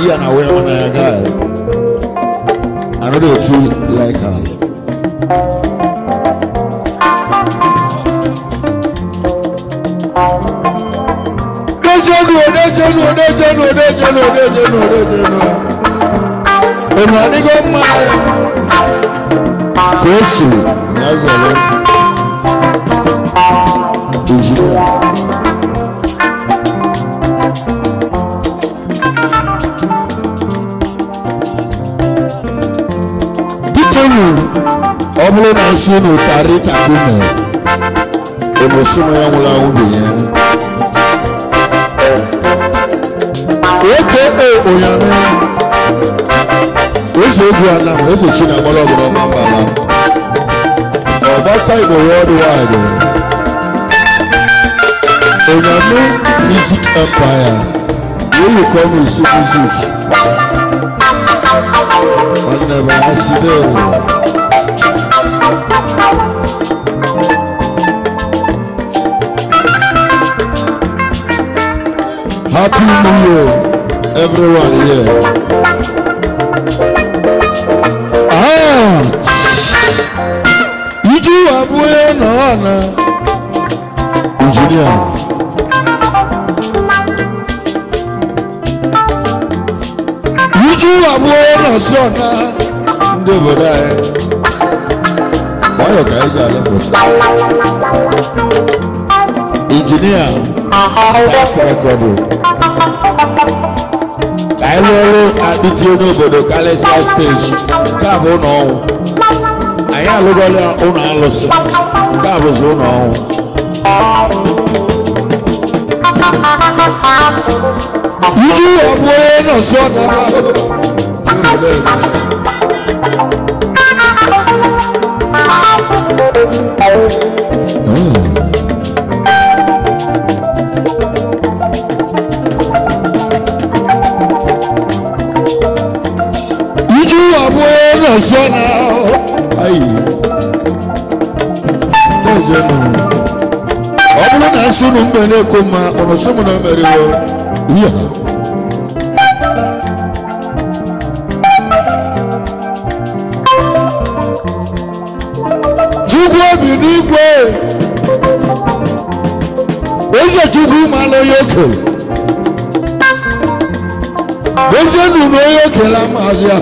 Ian away on a guy. Another two like her. Ọmọlẹ́ náà sínú tàrí takùnà ẹ̀mọ̀sùnmọ̀ yẹn wọ́n láwọn bìyẹn. Eke òyàmẹ́ eze egwu anam eze china gbọ́lọ́gbọ́lọ́ ọmọ mbala ọ̀bátá ìbò worldwide òyàmẹ́ music empire wọ́n yìí kọ́ mi sí music wọ́n nẹ̀bà á sí bẹ́ẹ̀. Happy New Year, everyone here. Iju abuye na engineer. Iju abuye na sona ndeboda. Why ka ija le fosa? Engineer. Start record. Kailolo abiti onobodo Kalesia stage. Kabo no. Aya lugole ono alosi. Kabo zo no. Iju oboe no so na. Sona ai ojeno obulu na sunu mbene koma ono sumu na meriwo iya jugo bi nigwe oje jugo malo yoko oje nu no yoko la mazia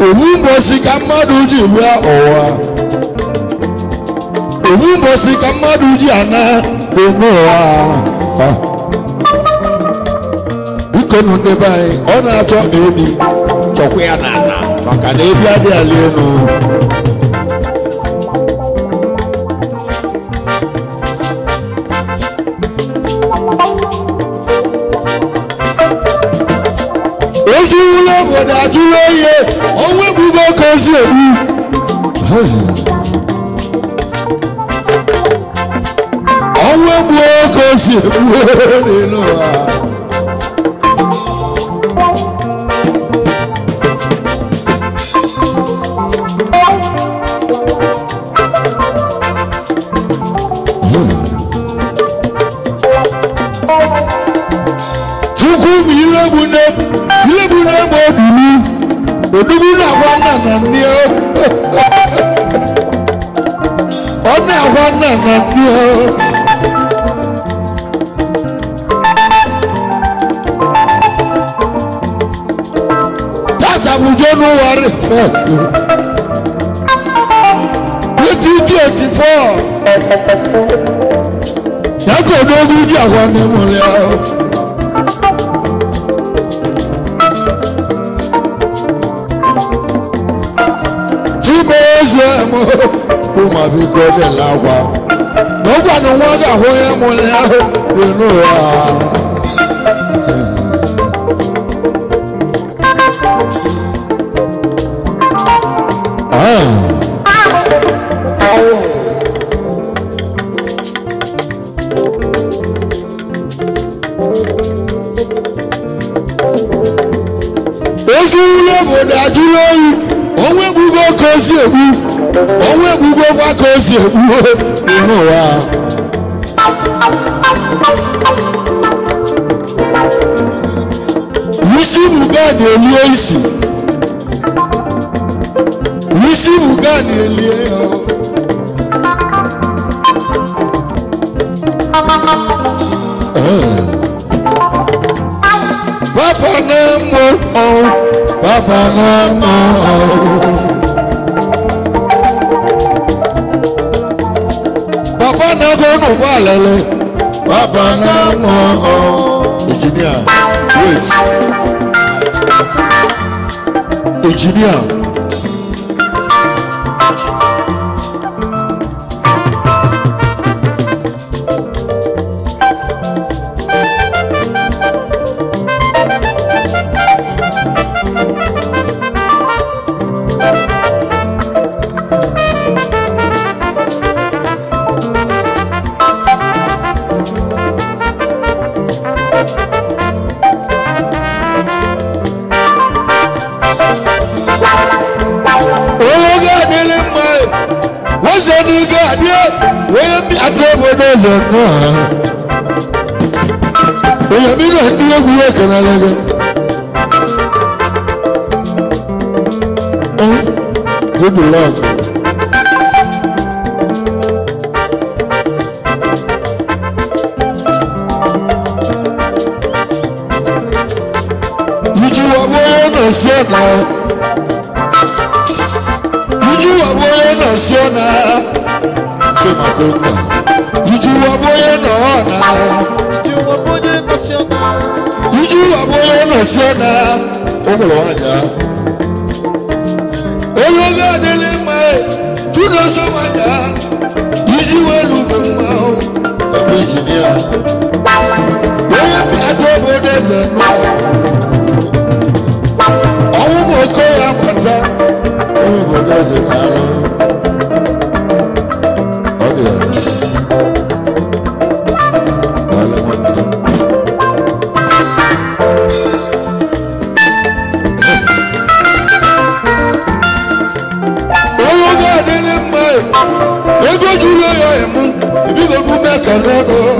Owumbosi ka mmadụ ji lụọ ụwa Owumbosi ka mmadụ ji ana eme ụwa biko nụ ndị be anyị ọ na-achọ ebi chọkwa ya n'ala maka na ebi adịghị ala elu ezi ụlọ obodo ajụla oye onwe bugo oke ozi ebu onwe bụ oke ozi ebu n'elu ụwa chukwu m ilebu na-egbe obili odugu na-agwa nna na nne ọ na-agwa nna na nne tata bụ January 1st 2024 ya ka odogu ji agwa nne m ya Kuma biko de lagwa no gwa no wa ga ho ya mo le aho no ezulu obodo ajụrụ oyi onwe egbugo ka ozi egbu onwe egbugo kwa ka ozi egbu n'ụwa isi buga na-elie isi isi buga na-elie Papa na-amụ Papa na-amụ Papa na-agụ n'ụgbọ alele Papa na-amụ Engineer wait Engineer Good luck. Did you want to see now? Did you want to see now? Say my good man. Did you want to know now? Did you want to see now? Did you want to see now? Oh, Ológa délé máa túnú sọ́wọ́dà yíṣí wẹ́lú gbọ̀ngbà ó. Ẹ̀mí ìjìnìyà. Bóyá bí àtọ́bọ̀dé zẹ̀nú. Ọ̀hún mọ̀ kó ya pàtà. Ọ̀hún bọ̀dé zẹ̀nú àlọ́. Ọ̀dẹ̀ ẹ̀. Wàhálà wọn kìlọ̀. Ego jùlọ yọ ẹ̀mú, ibi kò kú mẹ́kàn lẹ́kọ̀ọ́.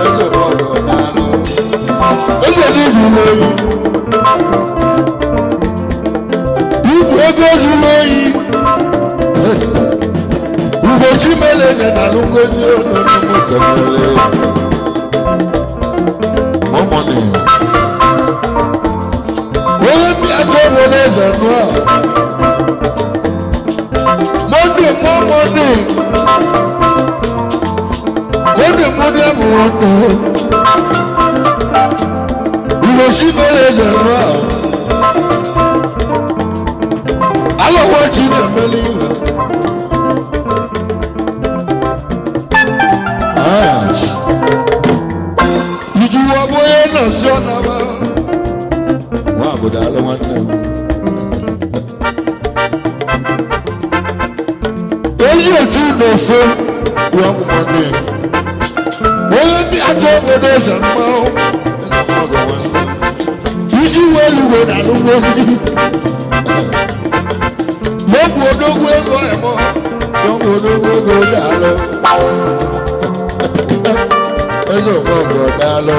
Ẹ̀jẹ̀ bọ̀dọ̀ dáná. Ẹ̀jẹ̀ ní ìjùlọ yìí. Ibù ego jùlọ yìí. Ubochi mele yẹn nàlú ngozi ọ̀nà ní mú kẹ̀mẹ́lẹ́. Mọ́mọ́ ni. Wọ́n bí àtọ́ wọlé ẹ̀sẹ̀ náà. Monday, Monday, everyone. We will see village and round. I don't want you to believe it. Did you want to know son of a? Wow, but I don't want to. Yóò tún lọ fún wọn mọ ní wọ́n bí àtọ́wọ́ ní ẹ̀sẹ̀ mọ́ yíṣí wẹ́lú wo dànù wọ́sí lọ́gbù ológun ẹ̀kọ́ ẹ̀mọ́ lọ́gbù ológun ẹ̀kọ́ dà lọ ẹ̀sẹ̀ mọ́ ọ̀gọ̀ dà lọ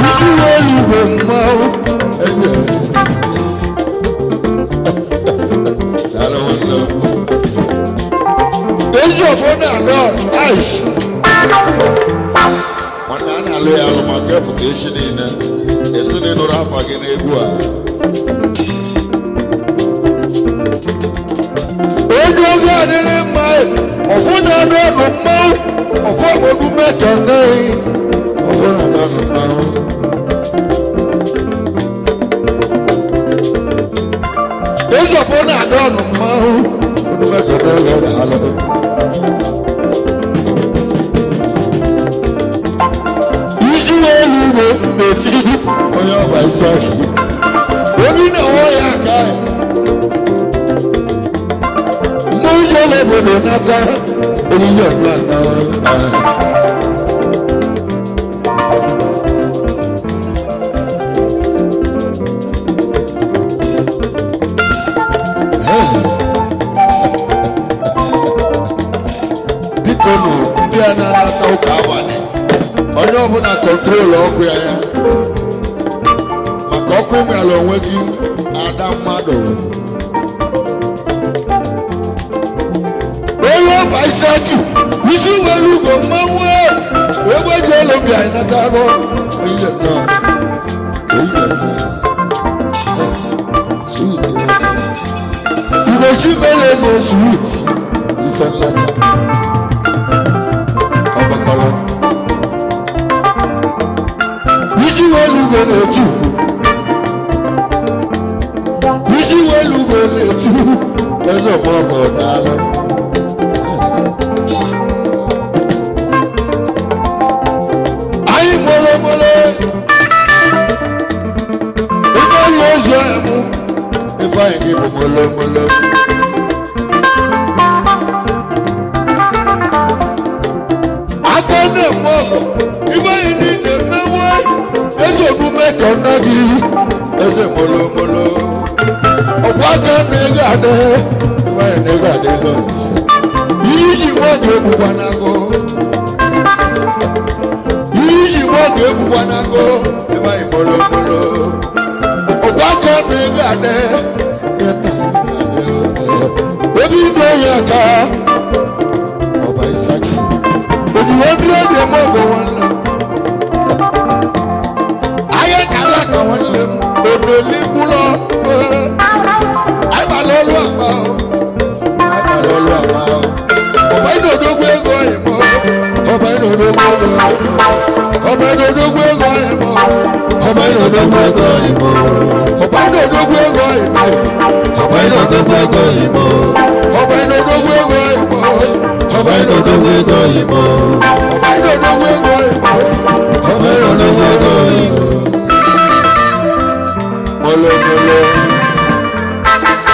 yíṣí wẹ́lú wo mọ́ ẹ̀sẹ̀ dà lọ wọn lọ. Age of honor, Lord, nice. One man, I lay out my reputation in a Sunday or half again. Age of God in my of honor, of what will make your name of honor. Age of honor, don't know. Beti onye ọba Isaki obi na ọwọ ya aka mmụọ ije obodo nata onye ọbụla na ndị a na-anata ụka abalị onye ọbụla kọntrol ọkụ ya maka ọkụ ịmịala onwe gị ada mmadụ onye ọba isi akị isi nwere ugo mmanwụ egbe ji ụlọ bịa ịnata agụ oyize nnọọ Igochi Beleze sweet ife nlacha ọgbakọrọ isi welu ugo na-etu isi welu ugo na-etu eze ọgbọgọ daalụ anyị molomolo ife anyị ozu emu ife anyị gị bụ molomolo aka na-eme ọgụ ife anyị niile mmewe eze omume ka nna gị eze molomolo ọgwụ aka na-ego adị ife anyị na-ego adị ego ihe iji nwa ga-egbukwa n'agụ ihe iji nwa ga-egbukwa n'agụ ife anyị molomolo ọgwụ aka na-ego adị obi ibe onye aka ọba isaki oji 100 eme ọgọ nwanne ahịa kala ka nwanne m obeli gwụlọ aịbala ọlụ akpa aịbala ọlụ akpa ọba ịnọdogwu ego oyimo ọba ịnọdogwu ego ọba ịnọdogwu ego oyimo ọba ịnọdogwu ego oyimo ọba ịnọdogwu ego oyimo ọba ịnọdogwu ego oyimo ọba ịnọdogwu ego oyimo ọba ịnọdogwu ego oyimo ọba ịnọdogwu ego oyimo ọba ịnọdogwu ego oyimo molo molo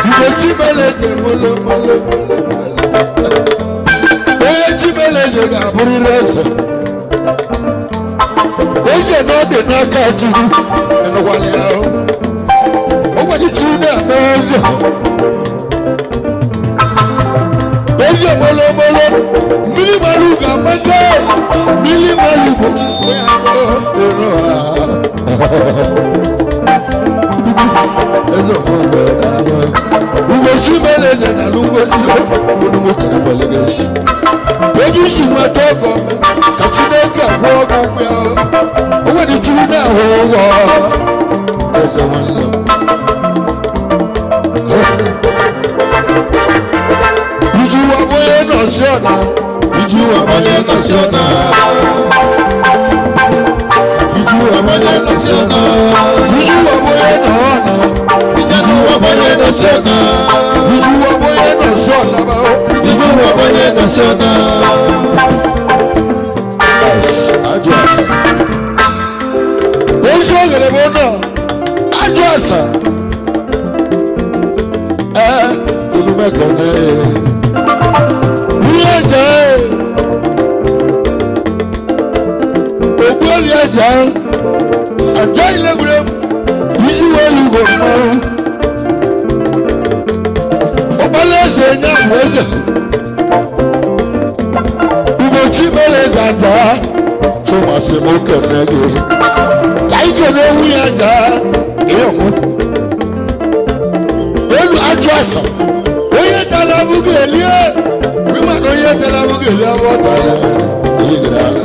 Igochi Beleze molo molo onye Chi Beleze ga-abụrịrị eze eze na ọ dị n'aka Chukwu enụkwala ya ogbenye Chi na-eme eze eze molo molo mmiri mara ugo amaka mmiri mara ugo onye ahụ ịrụ ha eze omogo daalụ Igochi Beleze na Lugozi onumu kere Beleze ebe isi nweta ọgọ ka Chineke gwọ ọgwụ ya o nwere Chi na-ahụ ụgwọ eze nwanne iji wabụ onye nọsi ọna iji wabụ onye nọsi ọna iji wabụ onye nọsi ọna iji wabụ onye nọ ọna iji wabụ onye nọsi ọna iji wabụ onye nọsi ọna iji wabụ onye nọsi ọna ajọ asa ozu ogere bụ nọ ajọ asa onume kone ihe nje ogboli aja aja ilegwure isi welu ugo mmanwụ ọkpala eze nye ahụ eze Igochi Beleze aja tụmasị m okene gị ka ike na-ewu ya aja ihe ọmụ elu ajụ asa onye tara abụghị elie ịma na onye tara abụghị elie abụ ọ tara ihe ala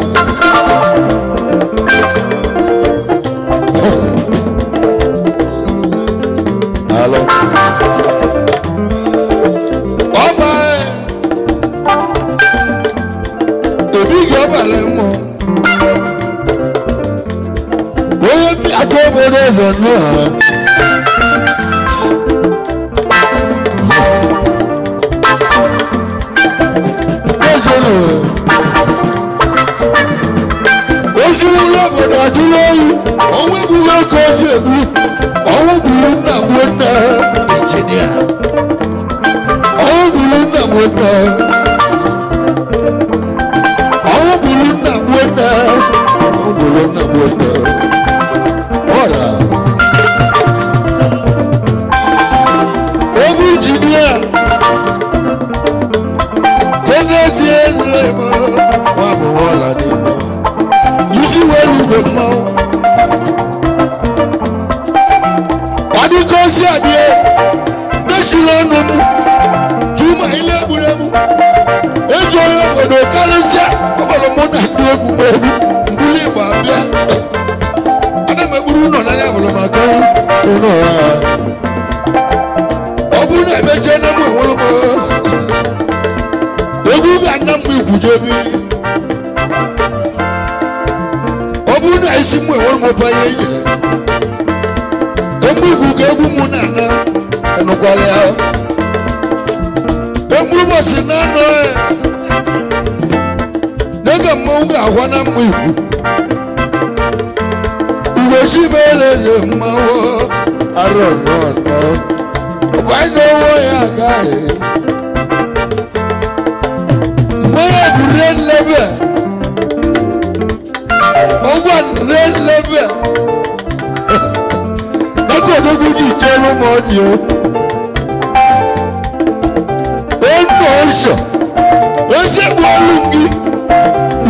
alụ ọba ebighị ọbalị mmụọ onye aka obodo eze nnụ ha osiri ụlọ obodo ajụrụ oyi onwe gburu oke ozi egbu ọnwụ gburu nna gbuo nne ọnwụ gburu nna gbuo nne ọnwụ gburu nna gbuo nne ọnwụ gburu nna gbuo nne ọra egwu injinia ego ezi eze ebe nwa adie neshilo no tuma ile buremu ezo yo bodo kalisia obolo mo na dio ku mo mbuli ba bia ana meburu no na ya bolo maka no obu na beje na mo wolo mo ogu ga na mo ikujebi obu na isi mo wolo mo pa ye Embugu kegu munana enukwale ya Embugu bosinano Nega munga wana mwigu Uweshi meleze mawo Aronono Wano woya kae Maya buren lebe Ogwan ren lebe Odoguji jelo moji o. Endo isho. Ese bolungi.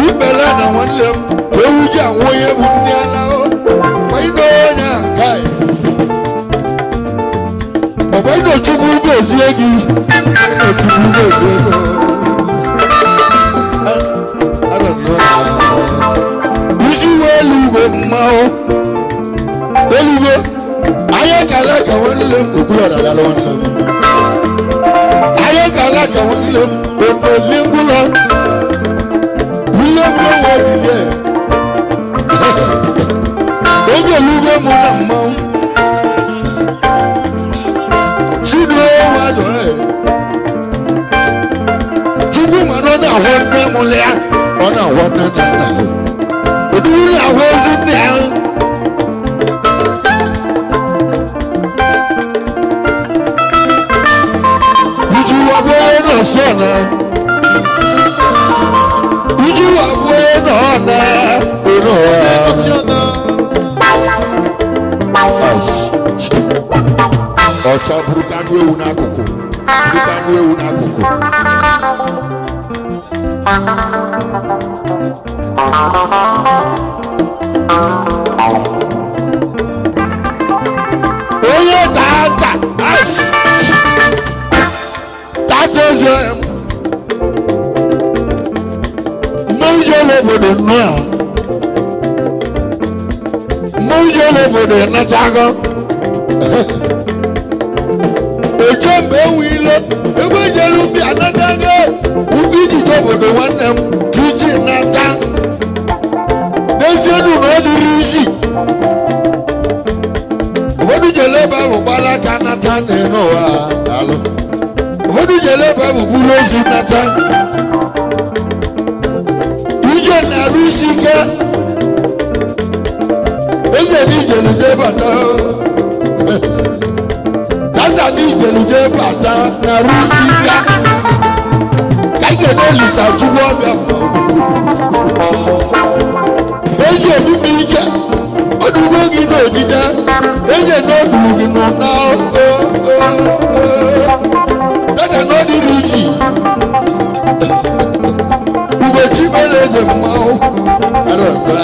Ibela na wanle. Ewuja woye bunni ala o. Baino nya kai. Baino chumugo ziegi. Baino chumugo ziego. I don't know. Usu welugo mao. Welugo. Aye kala ka won le okuro dada lo won le aye kala ka won le o lingulo wo di le oje lugo mo na mo chido wa zo jugu ma no na won na mo le ona won na na odu la wo zu ne Sona Iju aboye nona Ono Sona As Ocha burukanu ewu na akoko Burukanu ewu na akoko Oye tata As Mojolo bodo natago Ojo mewilo Ego jelu bi anatago Ubi jijo bodo wanem Kiji nata Nesenu no dirisi Obodu jele ba ubala kanata neno wa Alo Obodu jele ba ubulozi nata na rusika Eze ni jeluje bata Tata ni jeluje bata na rusika Kaike no lisa juwo bebo Eze ni mije Odugo gi no jija Eze no dugu gi no na Tata no di rusi Chimeleze mao arọ̀dọ̀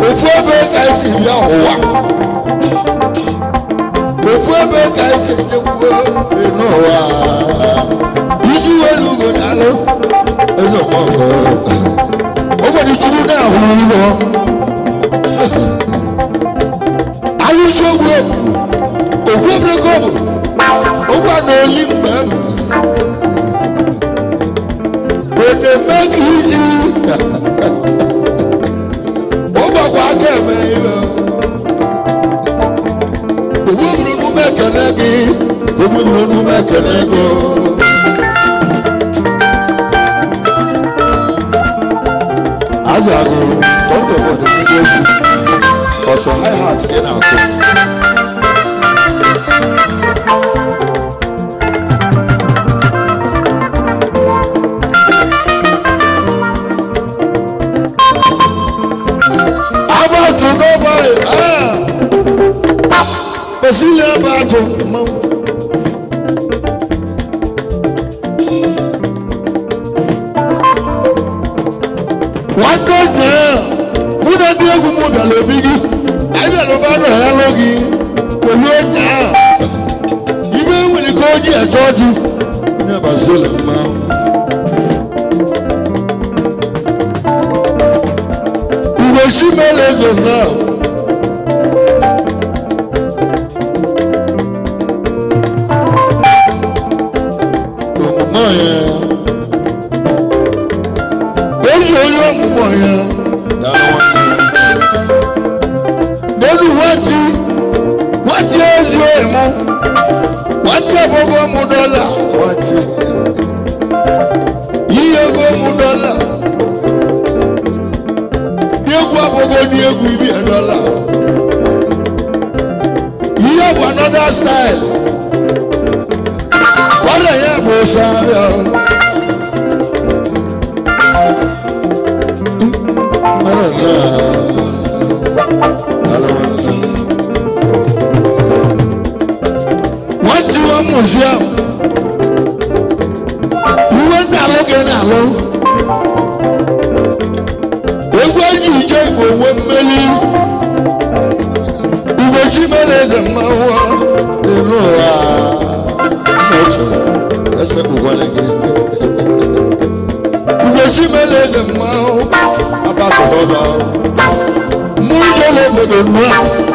ofu ebe ka esi bịa ụwa ofu ebe ka esi ejekwuo n'ụwa isi welu ugo n'alụ eze ọmọgọ ogbodi chukwu na-ahụ ụlọ ayụsi ogwu okwu ebreko bụ okwu a na-oli mgbe when they make you Oba kwa keme ibe Obu no make nagi Obu no make nego Ajago don't go for the video Cause your high heart in our Basilia bato mau Wando na muda dia gumu da lobigi ai be lo ba no ya logi ko lo na What is your mom? What have you got, Mudola? What you go, Mudola? You go, you be a dollar. You have another style. What I have was museum. You went alone alone. When you came for 1 million, you were Jimenez and Mawa. That's a good one again. You were Jimenez and Mawa about the Baba. More over the ground.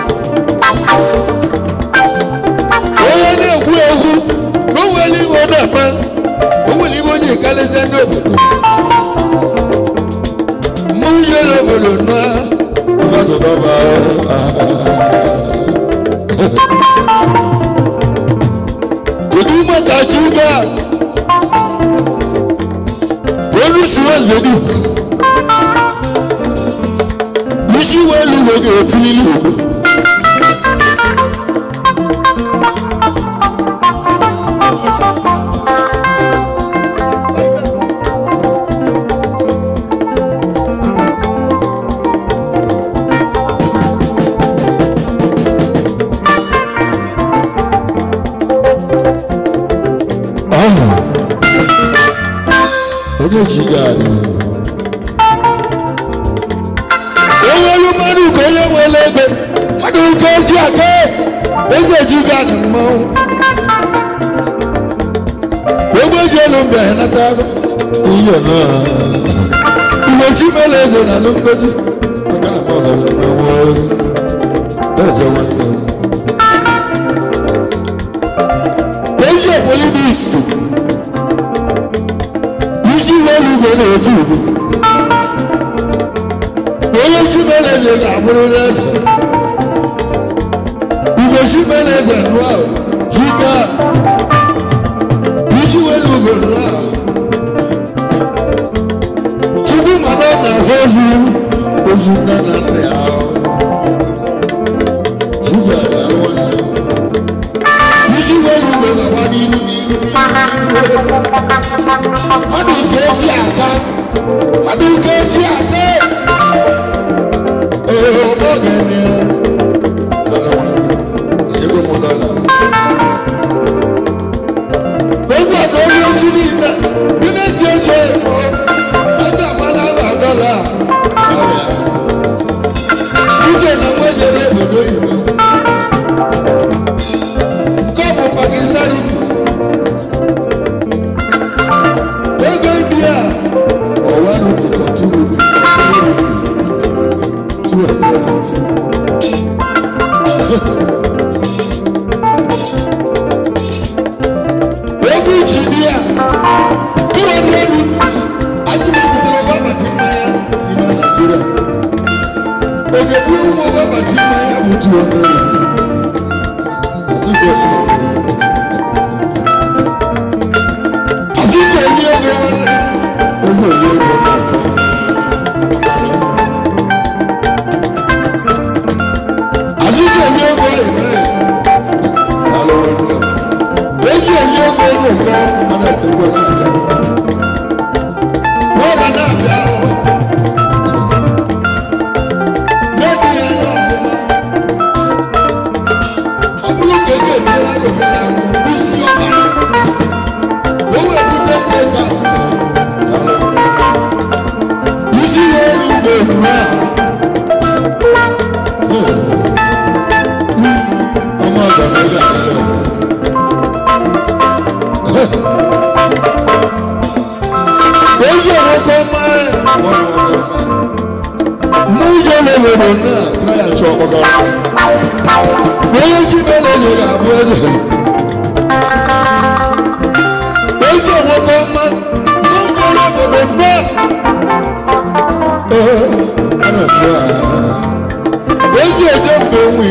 We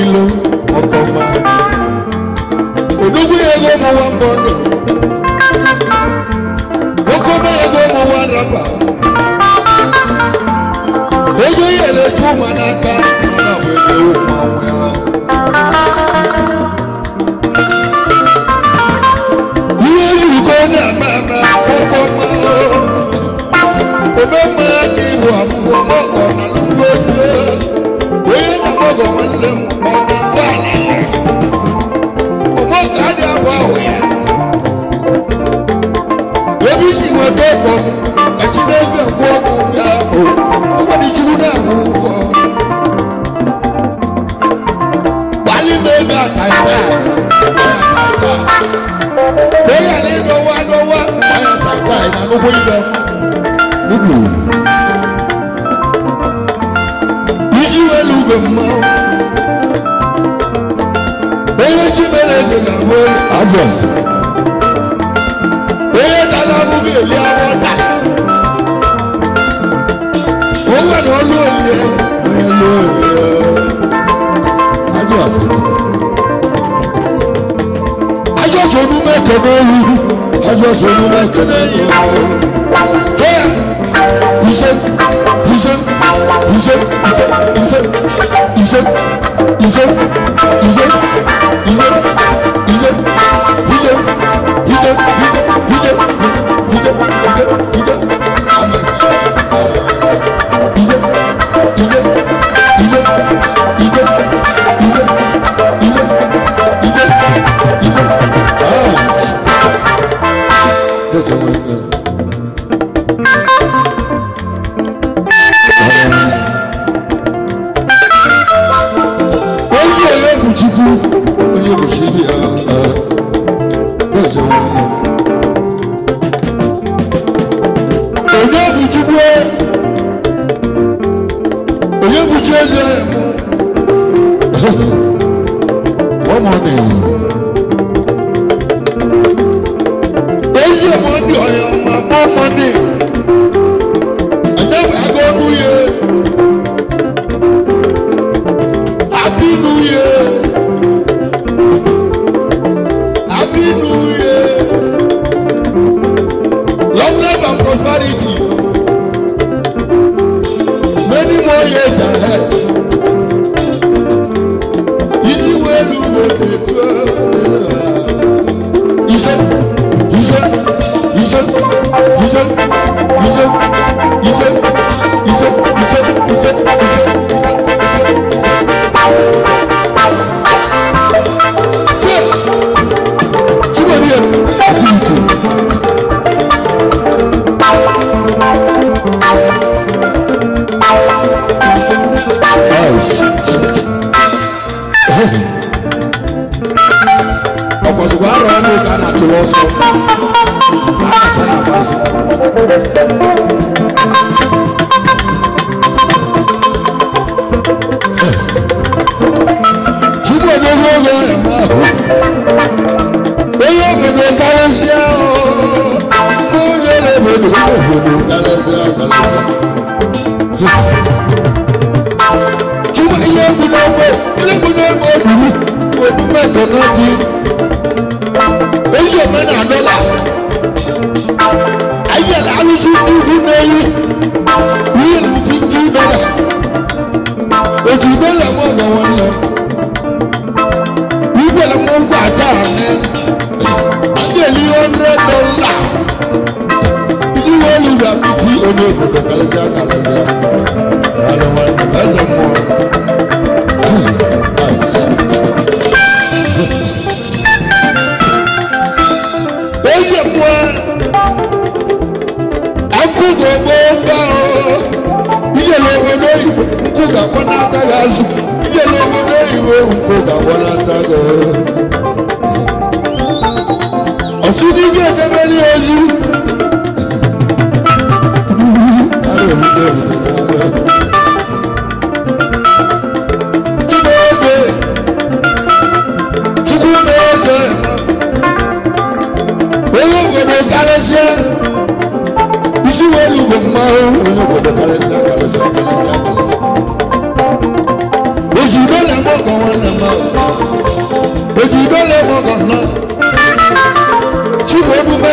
bondo oko me ego mo wa rapa ego yele tu manaka na we o ma we yele ko na mama oko ma obe ma ki wa mo ko na lungo we na mo go wale mo na wale mo ga dia wa we obi si wo to ko e chi na gbe ko ko ya o ko ni chi na wo bali me ga ta ta ko ya le do wa ya ta ta na no ko ibe nugu isi welu go mo oye chi bele de na wo address oye dala mu ge le awon da o wa no lo ile oye lo address ajo so nu me ko do ru ajo so nu me ko de yo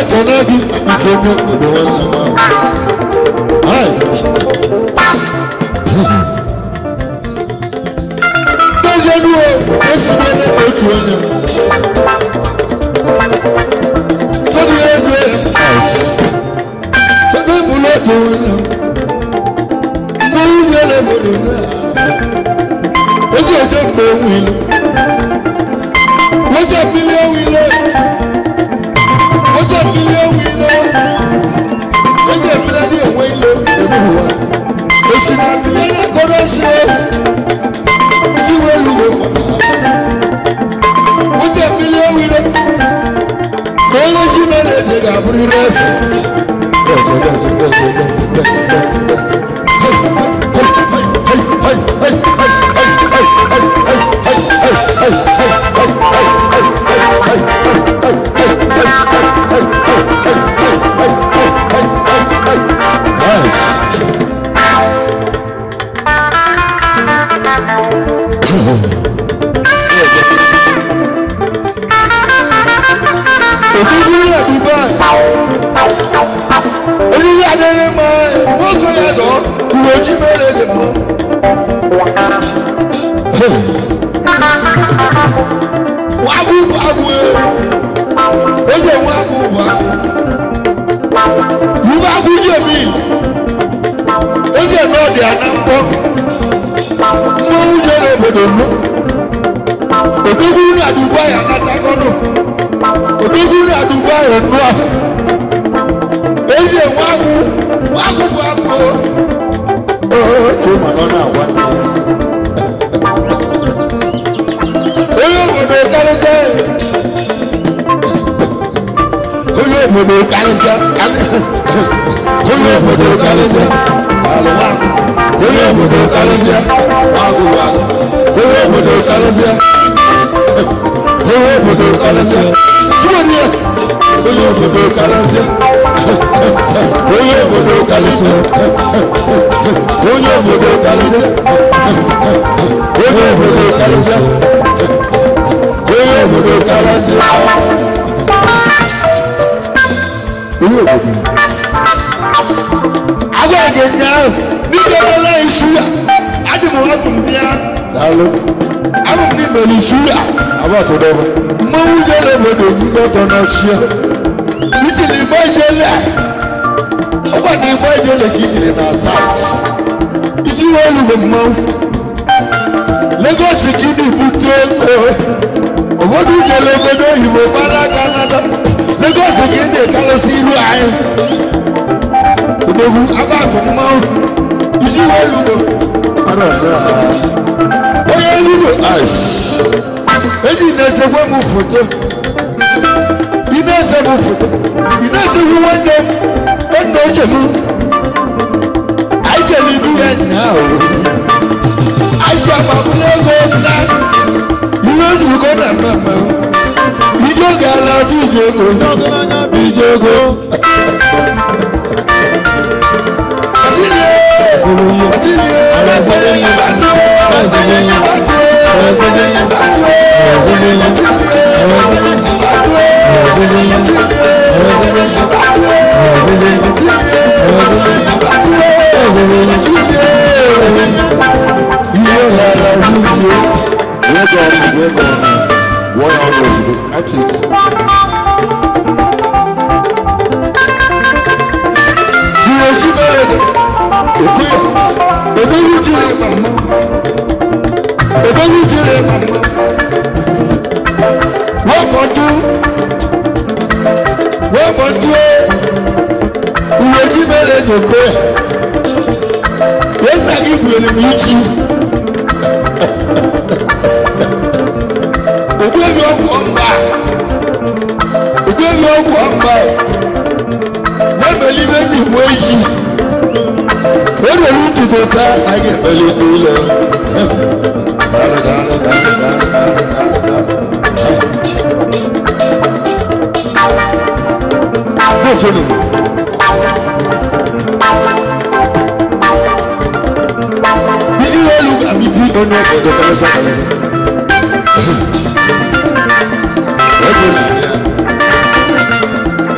Kanagi, I'm taking the one. Hi. Yes, so the yes, so the bullet doing no yellow bullet. What's your job, Will? What's a billion wheeler? What's a billion wheeler? What's a billion wheeler? It's not the other corner. What's a billion wheeler? No, you know, they got pretty rest.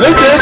Ese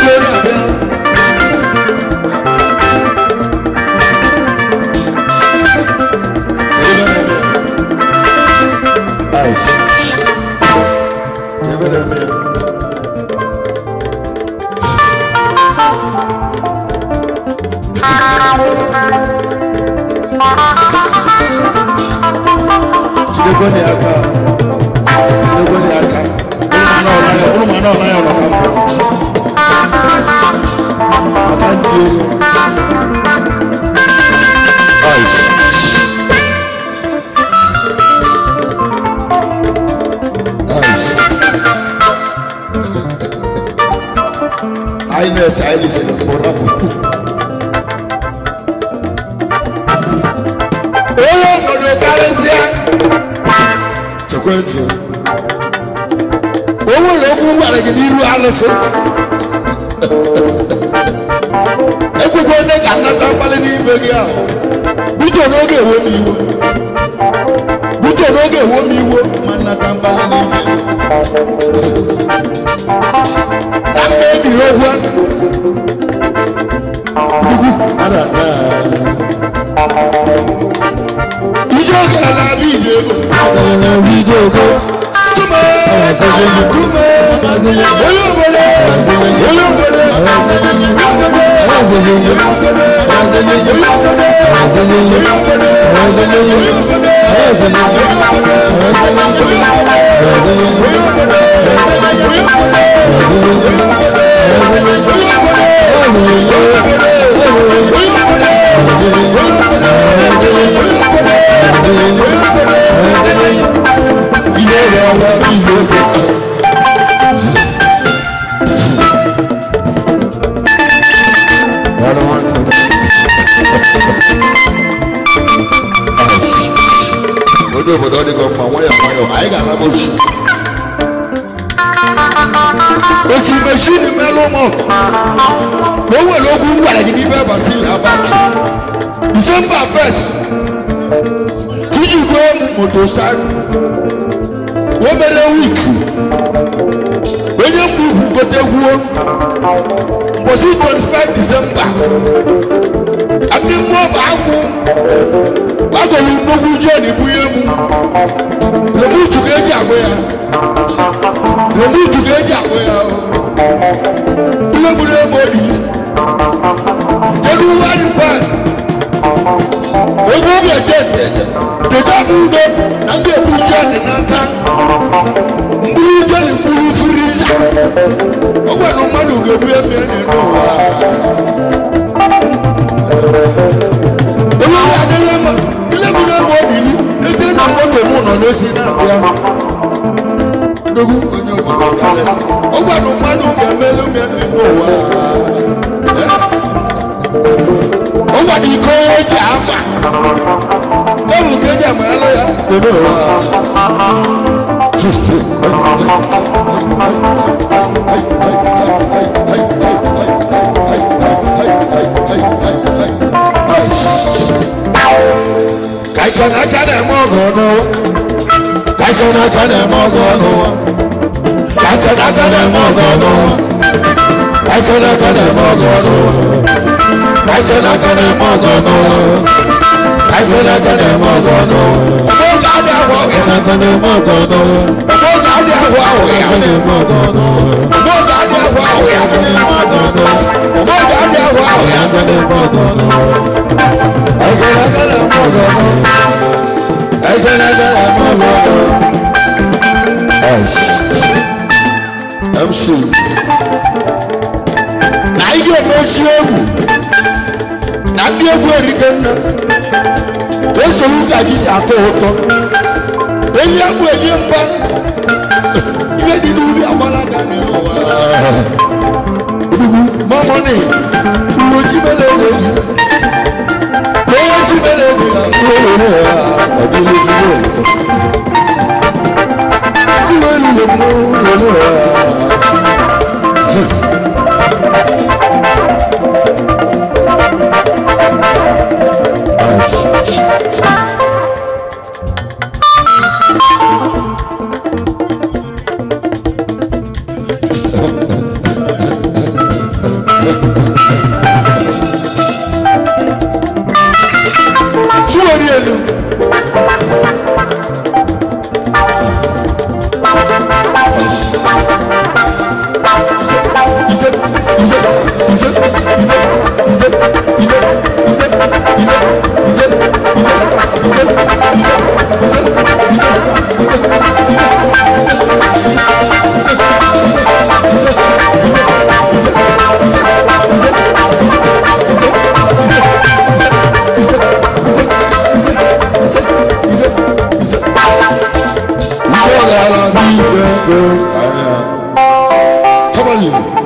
December 1st, did you go to motorcycle? One better week. When you move, go to work. Was it 25 December? I mean, more about I go to move journey. The move to get away. The move to get away. January 1st. We go get the double and get Bujan and Nanta. Bujan and Bulu Freeze. Oh, well, no man will go and oh, what do you call it? Come get your MC. Now you get now you go again. There's a look at this after auto. When you are going you get to do the Amalaga. More money. Would you believe it? Would you Come on, you.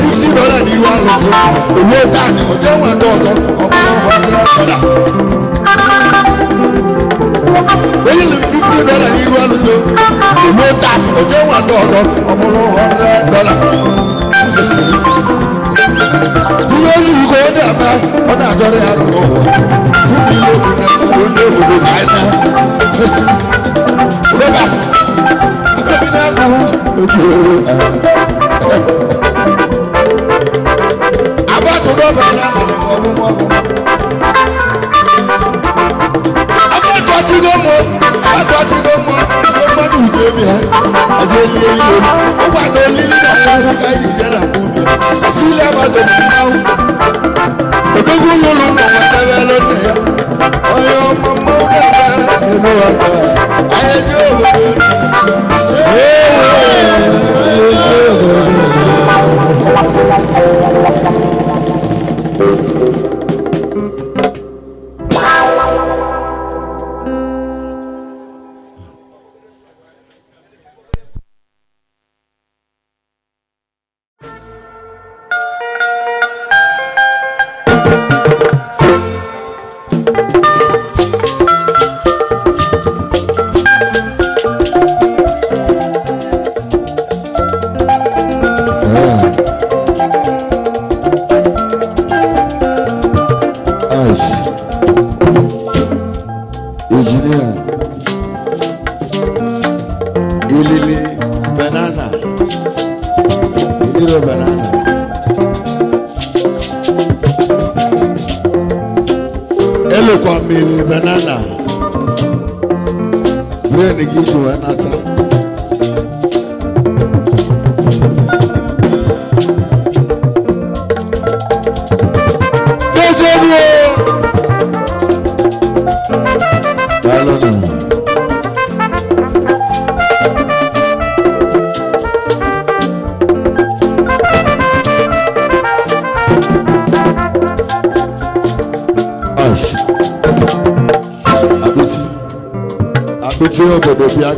$50 ni wọ́n lọ sí owó táà ní ọjọ́ wọn tó ọ̀sán ọ̀pọ̀lọpọ̀ tap ojú wà dọ̀ọ̀lọ́ ọmọlú $100. Dúró ní ìkó ní àmà ọ̀nà àjọrí àdúgbò wọ̀ fún mi lóbi náà kúrò ní òbòdò káyínà. Rọ́bà àbẹ̀bí náà kú ojú abáàtò rọ́bà náà mọ̀ nípa ọdún mọ́mú. Abáàtò àti gómọ lọ́mọdún ìdèmí ẹ̀ ọjọ́ ilé ilé ó wà ní olílé náà wọ́n ká ìdí jẹ́ náà kú mi. Sílẹ̀ àbájọ ní náà òdógún lólu mọ̀ wọ́n tẹ́lẹ̀ lónìí yá. Ọyọ ọmọ mọ́ dẹ́gbẹ́ nínú ọgbà ayẹyẹ òwúrọ̀.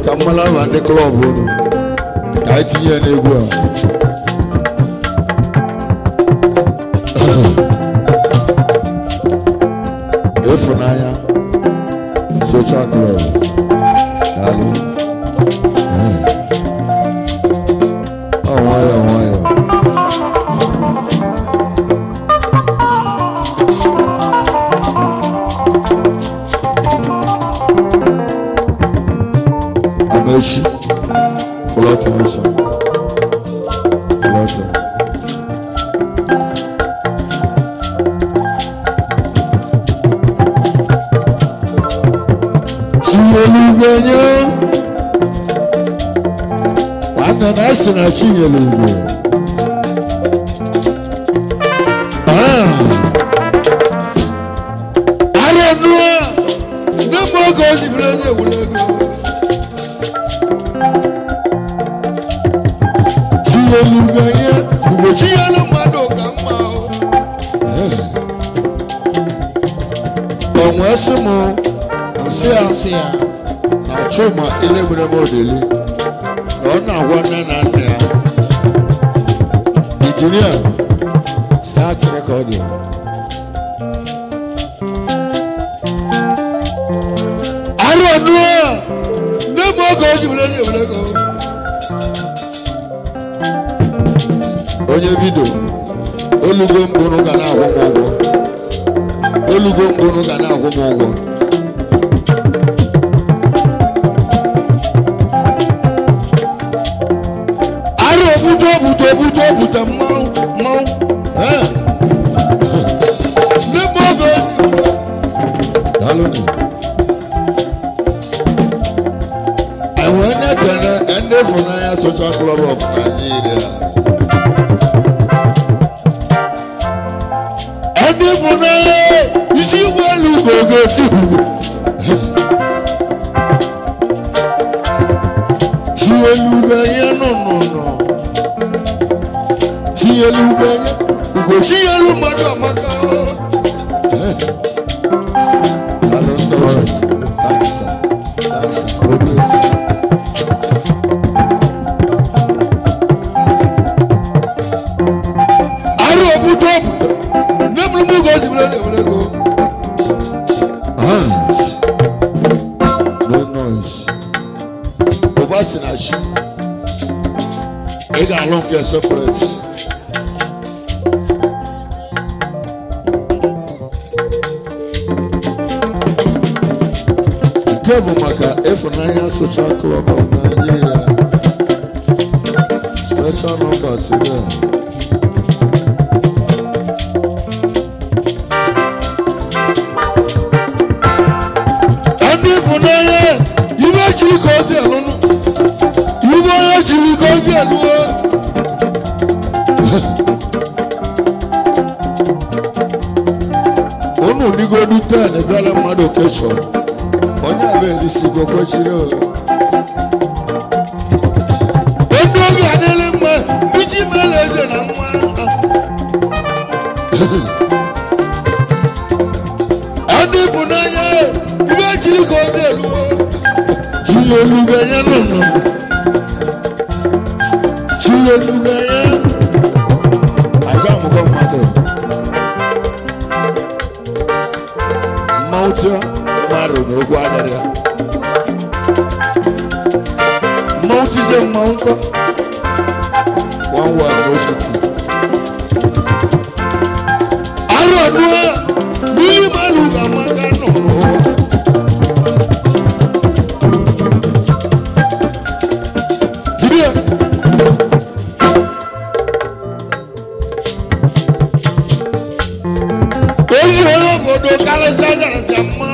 Kamala and the club, I see an ego. If Naya, such a club. Oh, why? She Polota Musa Polota Chiyelugenyo Wana nasi na chiyelugenyo Arenua Nemo gozi vleze ulego Chiyelugenyo Ugo chiyelu mado kama Onwesimu Nsia Na chuma ile mwene modeli Ona wana na nea Engineer Start recording Arenua Nemo gozi vleze ulego Onye video olugo mbunu ga na ahụ ụgwọ olugo mbunu ga na ahụ ụgwọ Aro buto mmanwụ N'ime oge Daloni Enwe na-ekele ndị Funanya Social Club of Nigeria Isi welu gogo tu Chiyelugenyo no Chiyelugenyo Ugo chiyelu madu amaka Aro buto Nemlu mugo zibulego along here separate. Kevu maka F9 Social Club of Nigeria. Special number today. And F9, you actually cause it alone. You actually cause it alone. Ono digo do 10 development occasion. Onye abe di si go kwachire o. Odo ga dele mma biji meleze na nwa. Adi funanya ibe chiri ko zelu. Chiri oluganya no. Chiri oluganya. Aja mo ko mako. Mauta Maro no guardaria. Mount is a mount. One word no shit. I don't know. Really, my Luga Magano. Dear. There's your love for the Calasaga and the mouth.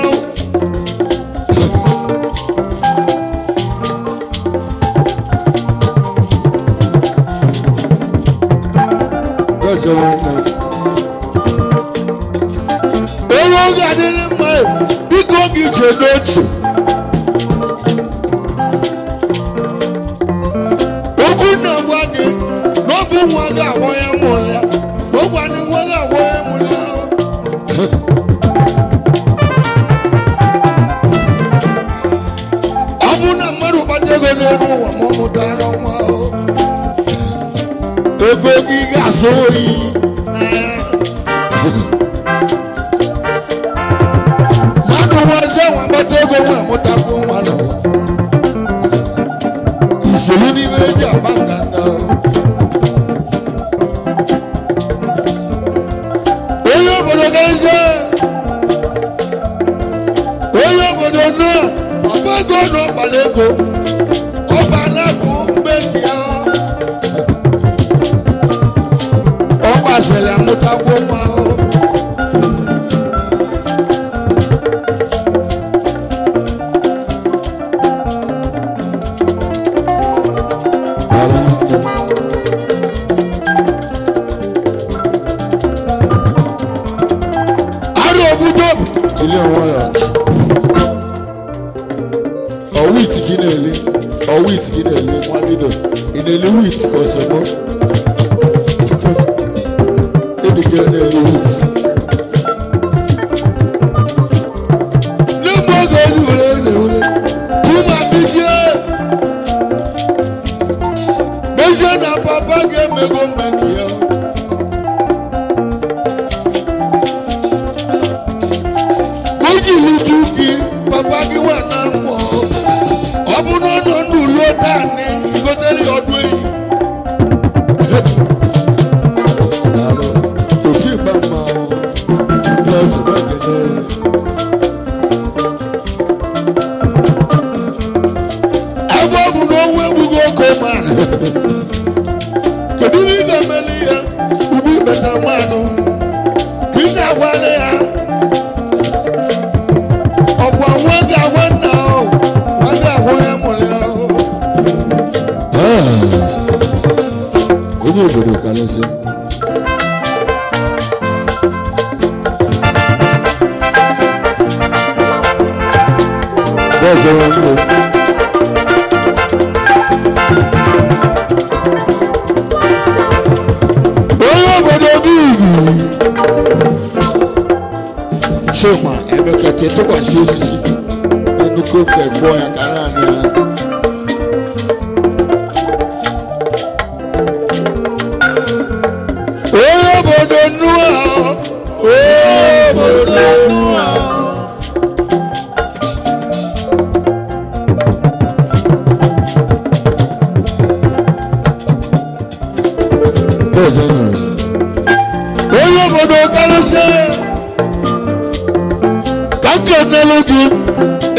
Melogi,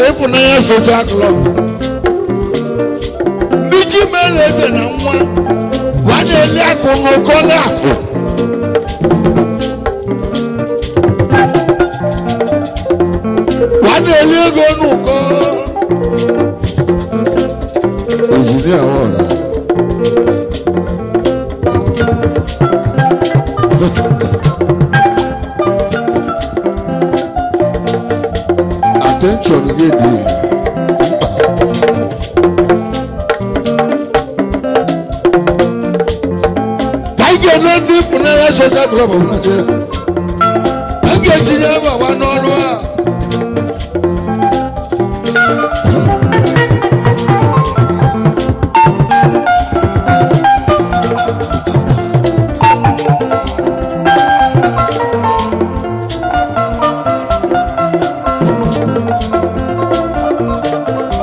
Efunaya Social Club. Biji Meleze na mwa, wane liako moko liako. Wane liego nuko. Engineer ora. Attention, get it. Tiger not deep for the Social Club of Nigeria. I get to have one on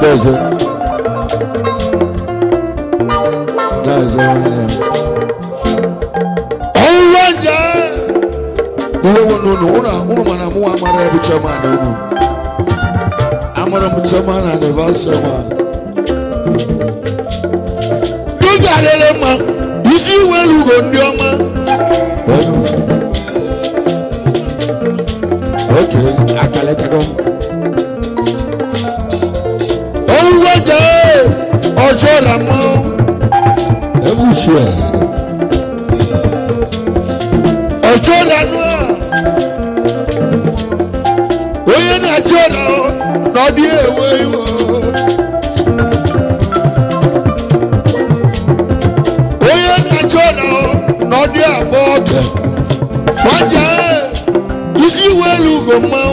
That's it. Oh, one day. No, man, I'm a chairman. I'm a chairman and a vice chairman. You got it, man. You see where you go, dear man. Okay, I can let it go. Ọjọ́ la mọ́ ẹ̀wù ṣe ọjọ́ la nù à oyè náà jẹ́ ọ̀nà lọ́dí èwe ìwọ̀ oyè náà jẹ́ ọ̀nà lọ́dí àbọ̀ ọ̀kẹ́ wọ́n jẹ́ isi wẹ́lú kò mọ́.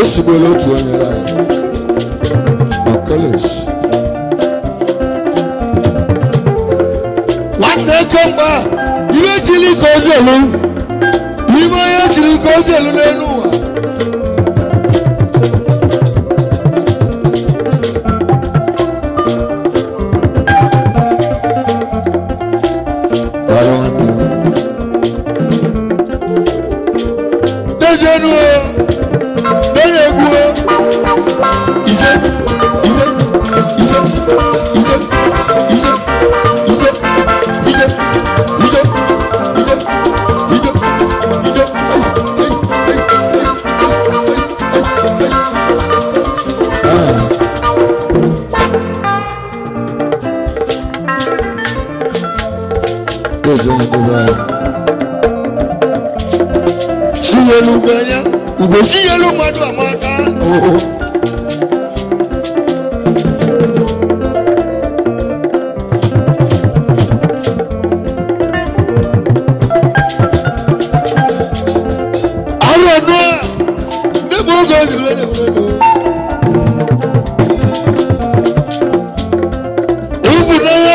Sibolo to your life. College. What they come back? You actually cause a loan. You may actually cause a loan.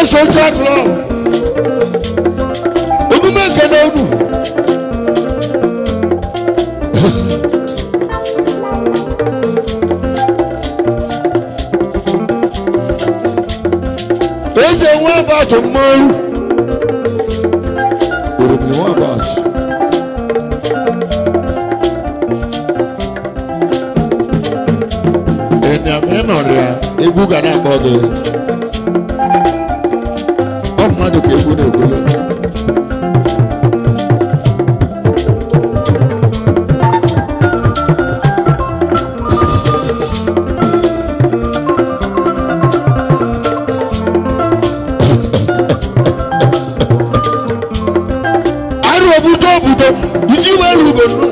Social Club. There's a one about tomorrow. There will be one about. And the men on there, they go get a body. Madu ke gune gune. Aro buto, isi welu gonu.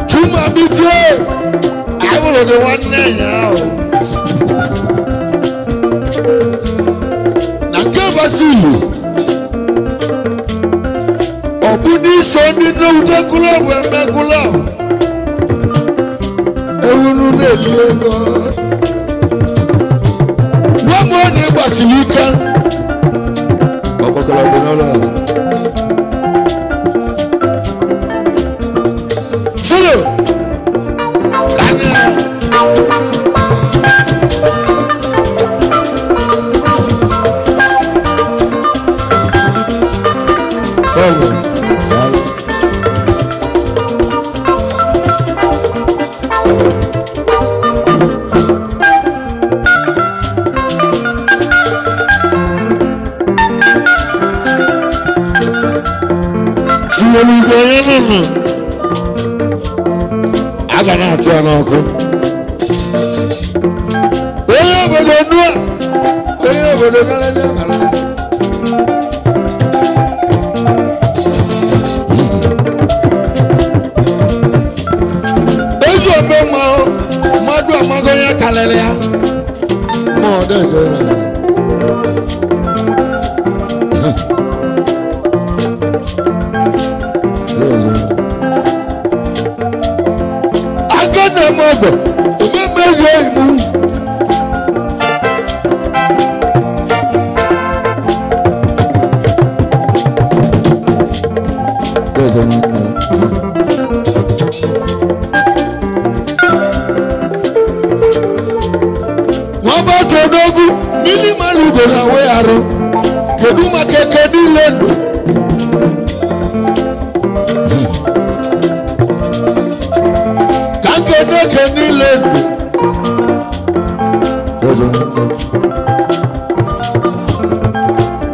Chuma bitwe, I will go one now. ebuni sondi n'ude club eme club ewunu n'eli ego nwamụ onye gbasiri ike ọgbakọrọ dị n'ụlọ solo kanya aga na-atụ ya n'ọkụ onye obodo nua onye obodo garaja ezi ome mmadụ amago ya karịrị ya ma ọ dịzị Mogo, remember your move. Waba todogu, mili malugo na wearo. Keduma kekedi lendo.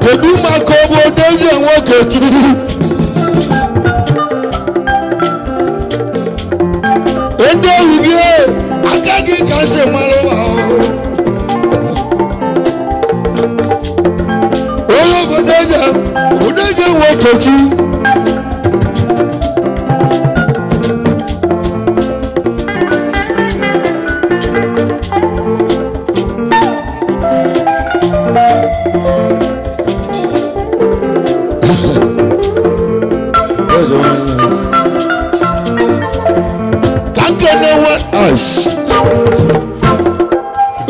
Keduma kobo dozi nwoke tiri endo ugie akagi kanse malowa oyo bodozi nwoke tiri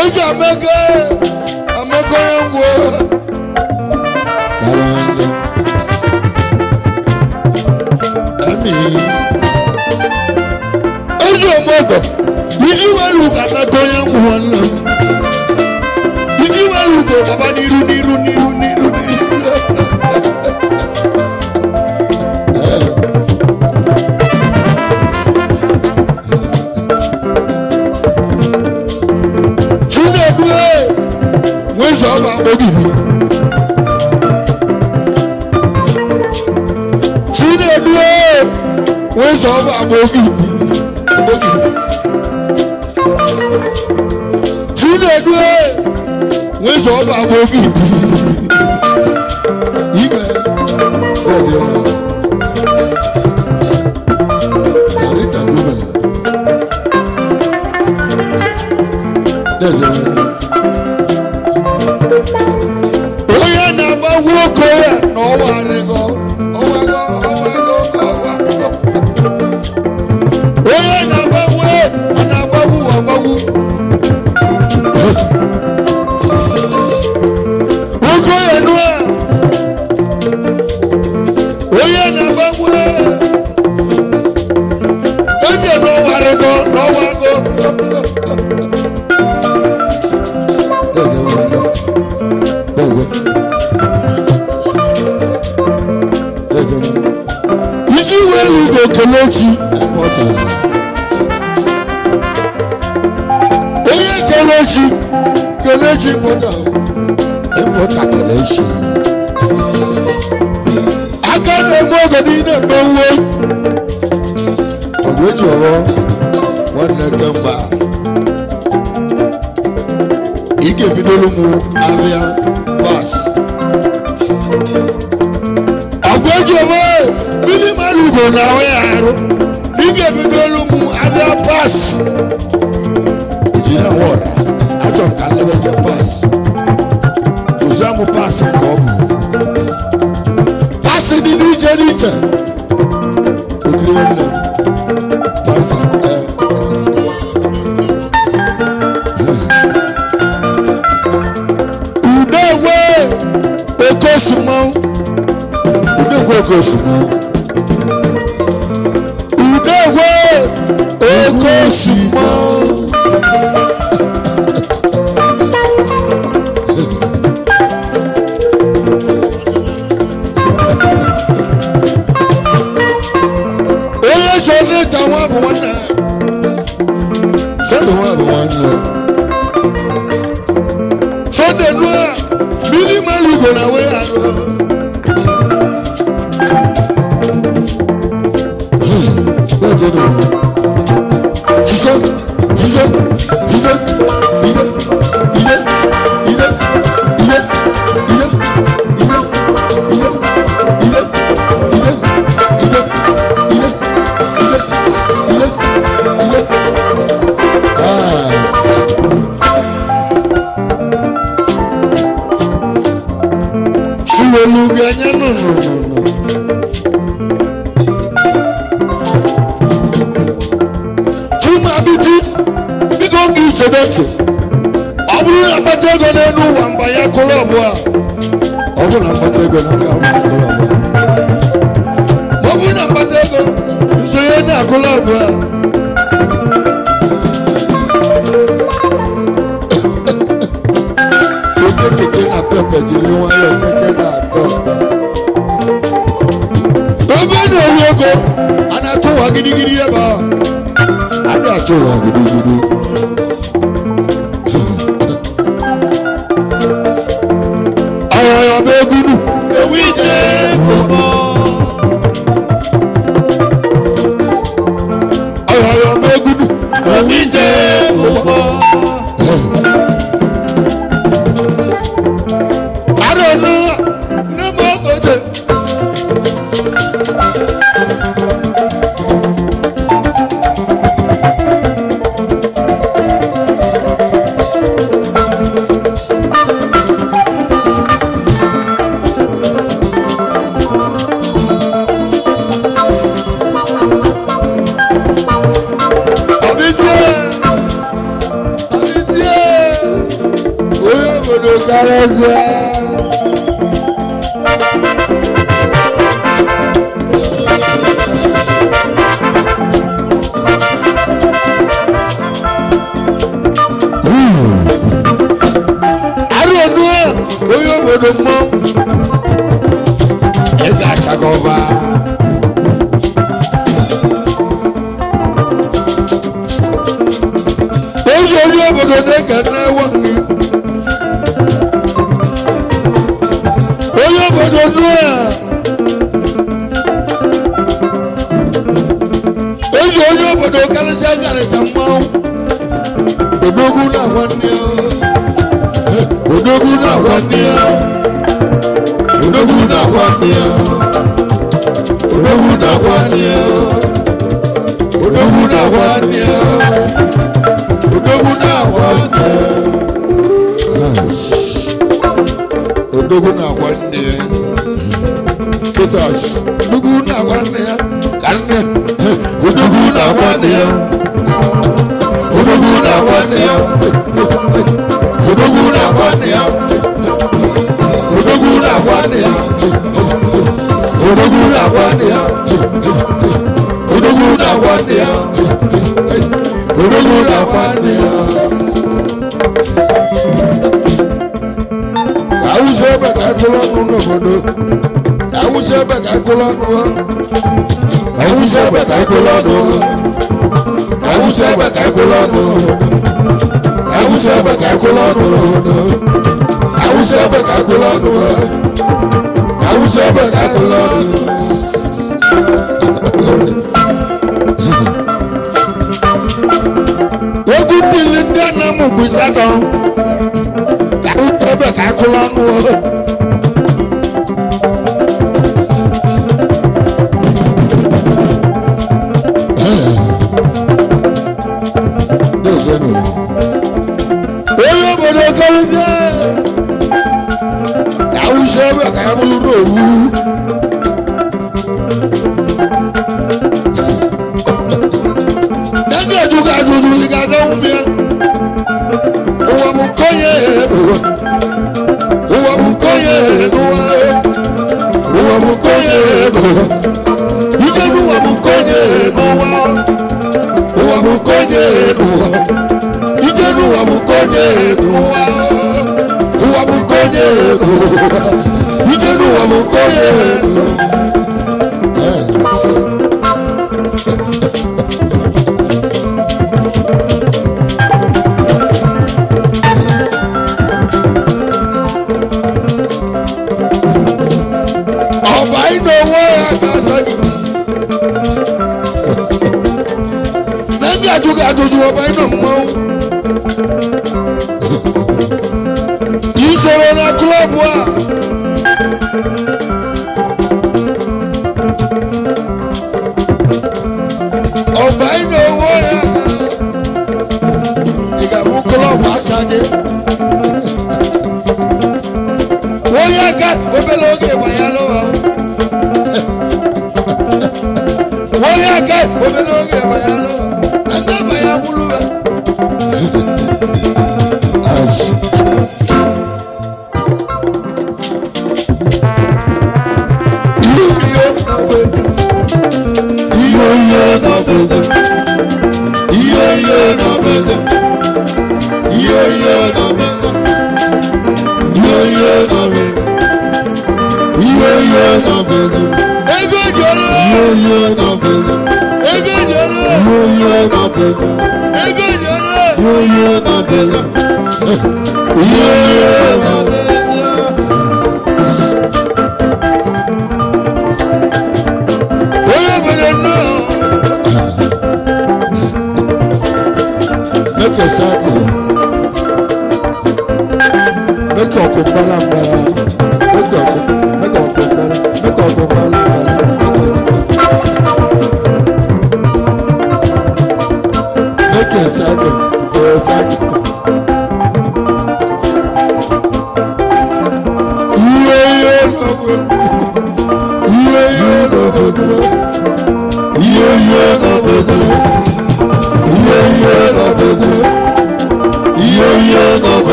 Ezi amego yangu Ami Ezi omogo Iji waluka amego yangu wana Iji waluka kaba niru Sọba ogidi Chinedu we sọba ogidi Chinedu we sọba ogidi Ibe Tarita Luma Oya no warego oya na bawu oya no oya na bawu oya no warego Kelechi importer. Oye Kelechi importer. Importer Kelechi. Akane mogo ni na mewe. Ogweji owo one kamba. Ike bidolumu avia pass. Ogweji owo Bili malugo na wearo. Ike bidolumu avia pass. Ijina wora. Atom kaleweze pass. Uzamu pass kobu. Pass di niche. one. Okosimo, Udewe, Okosimo. Oye sọ̀rọ̀ tàwọn àbúwọ̀n náà, sọ̀rọ̀ wọn àbúwọ̀n náà, sọ̀rọ̀ nùà, mílíọ̀nù gbọ̀nà wẹ̀ àlọ́. Ọbụrụ na mkpata ego n'elu ụwa mba ya kụrụ ọbụa. Ọbụrụ na mkpata ego na aga ọbụa kụrụ ọbụa. Ọbụrụ na mkpata ego nsonye na-akụrụ ọbụa. Oke keke na pepe jiri nwayọọ keke na-atọ ụtọ. Ebe na-ewu ego a na-atụ ụwa gidigidi ebe ahụ. A na-atụ ụwa gidigidi. Ijenu wa mukonye nuwa. Wa mukonye nuwa. Ijenu wa mukonye nuwa. Wa mukonye nuwa. Ijenu wa mukonye nuwa. Ajoju ọba iná mọ́ ìṣòro na kílọ̀bù à ọba iná owó ya ìgbàmú kílọ̀bù àkànyé wọ́n yá ká obìnrin oge ìbàyà lọ́wọ́ wọ́n yá ká obìnrin oge ìbàyà lọ́wọ́.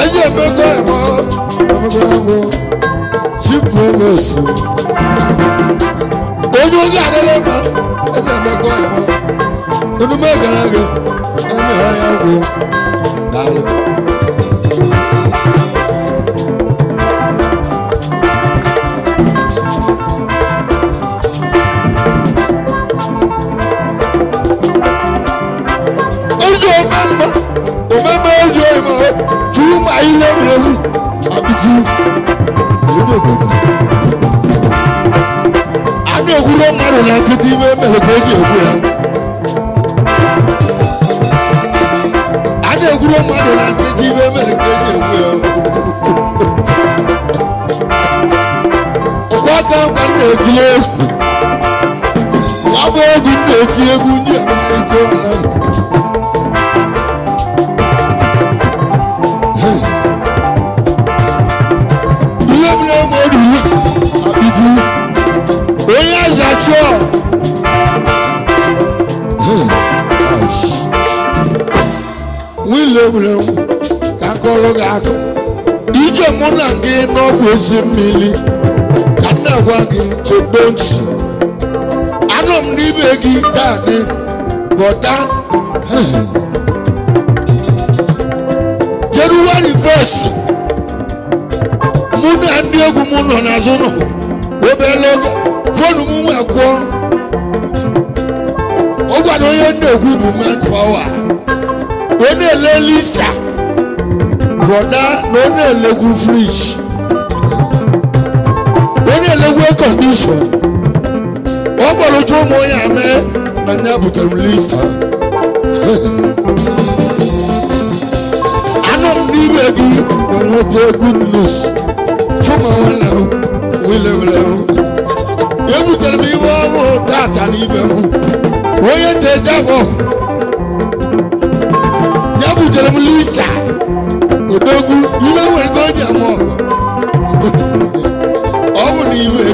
Ezi emego emo, emego emo, chipromosu. Onye oge adele ma, ezi emego emo. Onume garage, eme haya go, dale. Ojo mama, mama ojo emo. Tuma ile mlewu abiti odo godo ani oguro maro na kiti we mele peji ogu ya ani oguro maro na kiti we mele peji ogu ya okwa kan na etile wa bo ogu na eti egu ni ejo na William Kakologato. Ijo Monangi no Quizimili. Kanawagi to Bonsi. Anom Nibegi Dani. Godan. January 1st. Muna and Diego Muno Nazono. Obeloga. Phone Mumu Aquon. Ogano Yendo Woman Power. When a lista, brother, no legal fridge. When a legal condition, Obalo Tomoya man, Nanabuta lista. I don't need again, but not a good news. Tomorrow, William, you will tell me what that and even when they jump. Tell me, Lisa. Odogu, you know when go to more. Oh, you will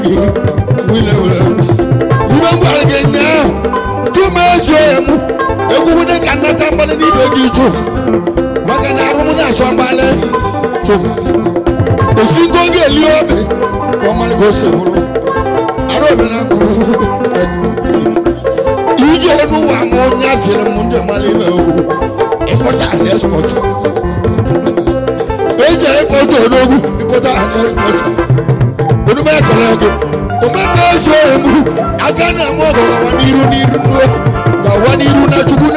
again now. 2 months, everyone cannot have any baby. Maganarumuna Swambale. The single girl, you have come and go so. I don't know. You don't know I'm on natural Munda Malibu. Importer and exporter. There's an importer, importer and exporter. When you make a look, the members I can't have more than 1 year, the 1 year not to go.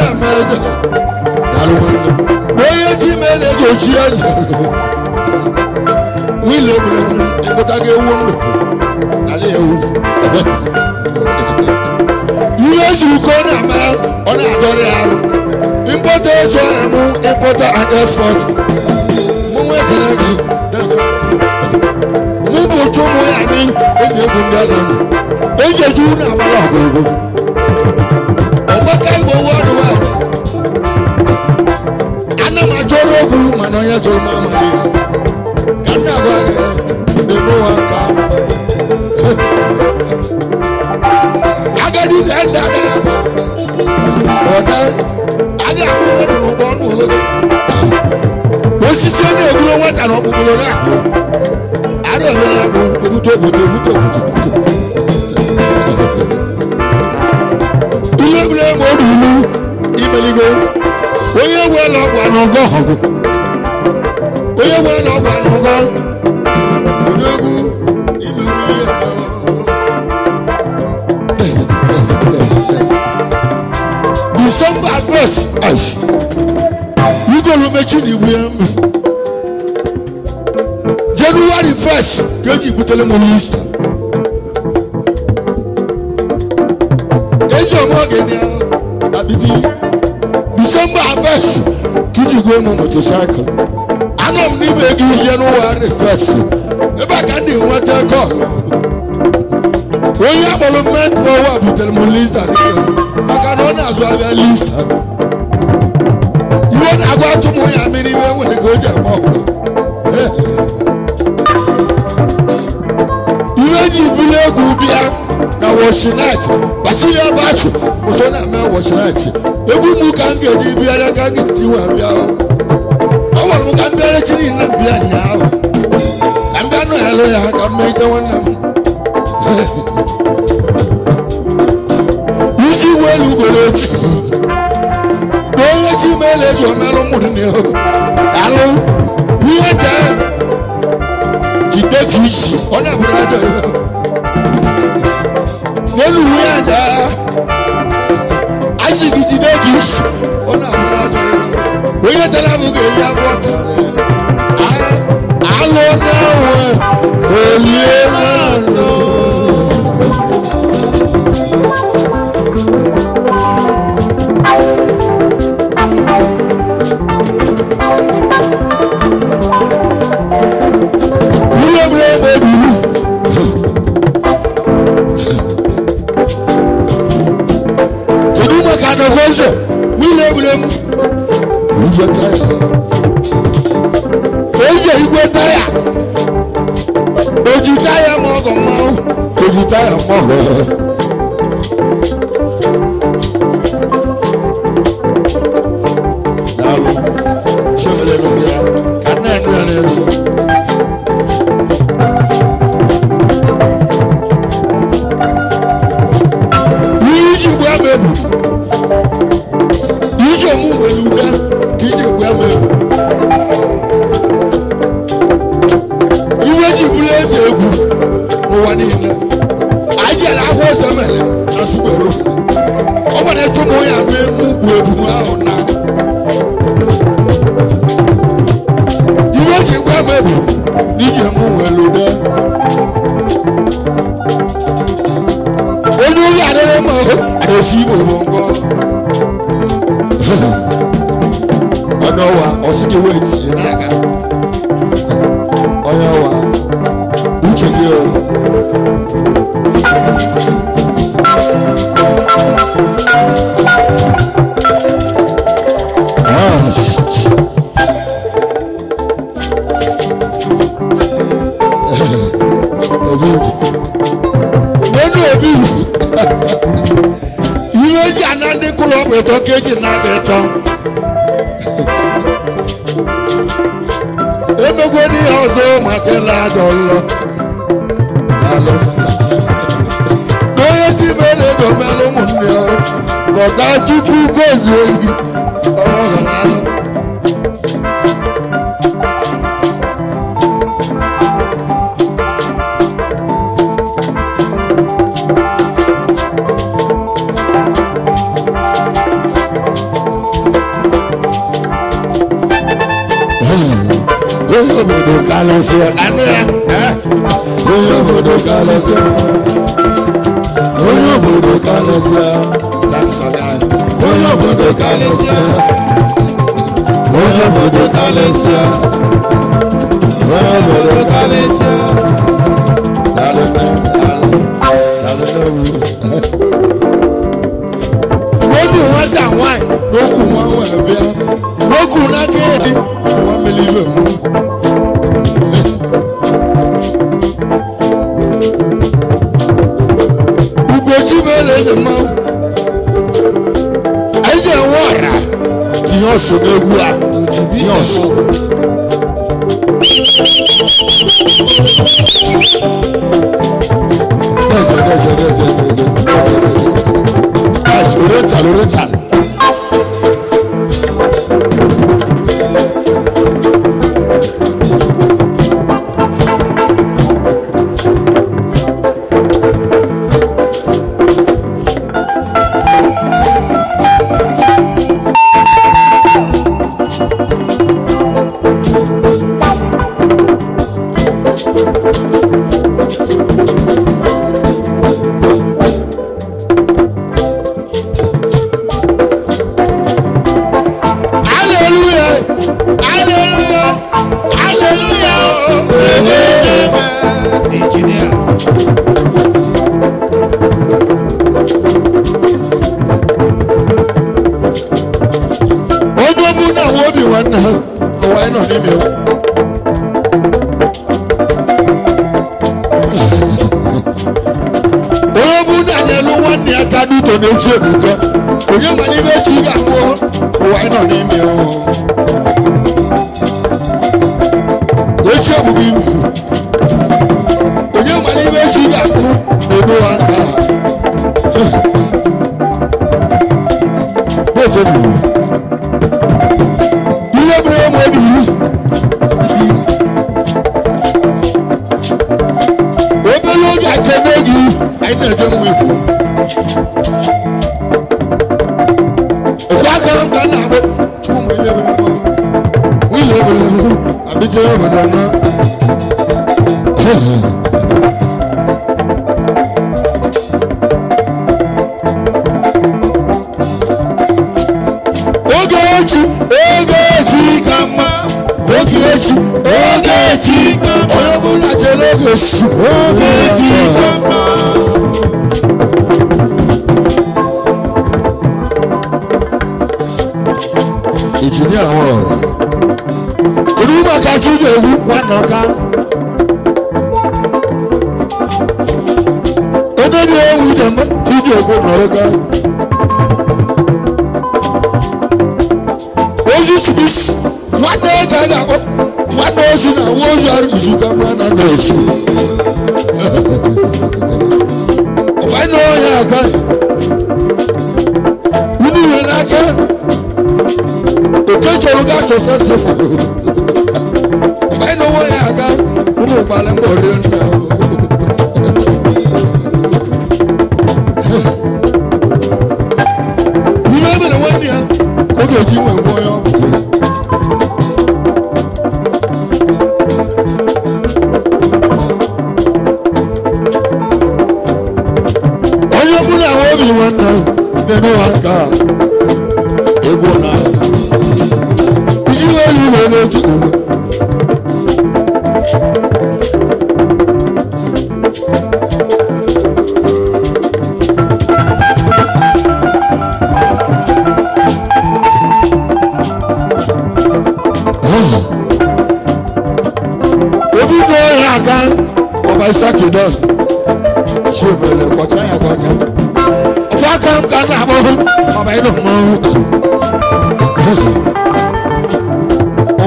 Where is he made a cheers? We live in what I get wounded. You guys will call a man on a dollar. Importer and export. Move to I mean, it's a good land. It's a June of Malago. What can go worldwide? Anna Majoro, Manoya told Mamma. Can never the Moaka. I got it at that. I got one. What's he saying? You know what? I don't know. I don't know. December 1st, you go to make you January 1st, get you put them on list. December 1st, get you go on motorcycle. I don't need to give January 1st. If I can do what I call. When you have a moment for what you tell me list, I can only as well as list. You want to go to my anywhere when you go to you will go now watch night. Basilia Bacho was on a man watch night. The good can get you, I can get you. I want to onye chiri na bịa nyaahụ ka mbịa nụ helụ ya ka mmejọ nwanne m isi welu ugoro otu onye chi mele ji omelụ mụrụ n'ihu alụ ihe ka jide ka isi onye bụrụ ajọ ihe n'elu uwe aja asị gị jide ka isi onye bụrụ ajọ ihe onye dara bụ ga-eli abụọ tara alụ na-enwe olie na-alụ bi onye mali be chi ga ku no aka bo je bi iye bre mo bi obelo ga tenegi ai na je mo ku ka na bo tu mo ile bre mo ile bre abite mo na Ogechi kama Ogechi kama oyo bula Ogechi kama Engineer awon Oduma ka tuje wu wanoka Ododo ewu dem tuje go noroka This one day I got one day in a warrior is you come on and do. I know I can. You know I can. The culture of gas is successful. I know I can. You know Balamorian. You remember the one year? Okay, you were going on. Nínú àga egbò náà ìṣúwé ìwé lójú ìwé. Obi ní ọ̀rẹ́ àga ọba Isaki dọ́n ṣé ìmọ̀lẹ̀ kọjá yà kọjá. Welcome, Kanabo. I don't know.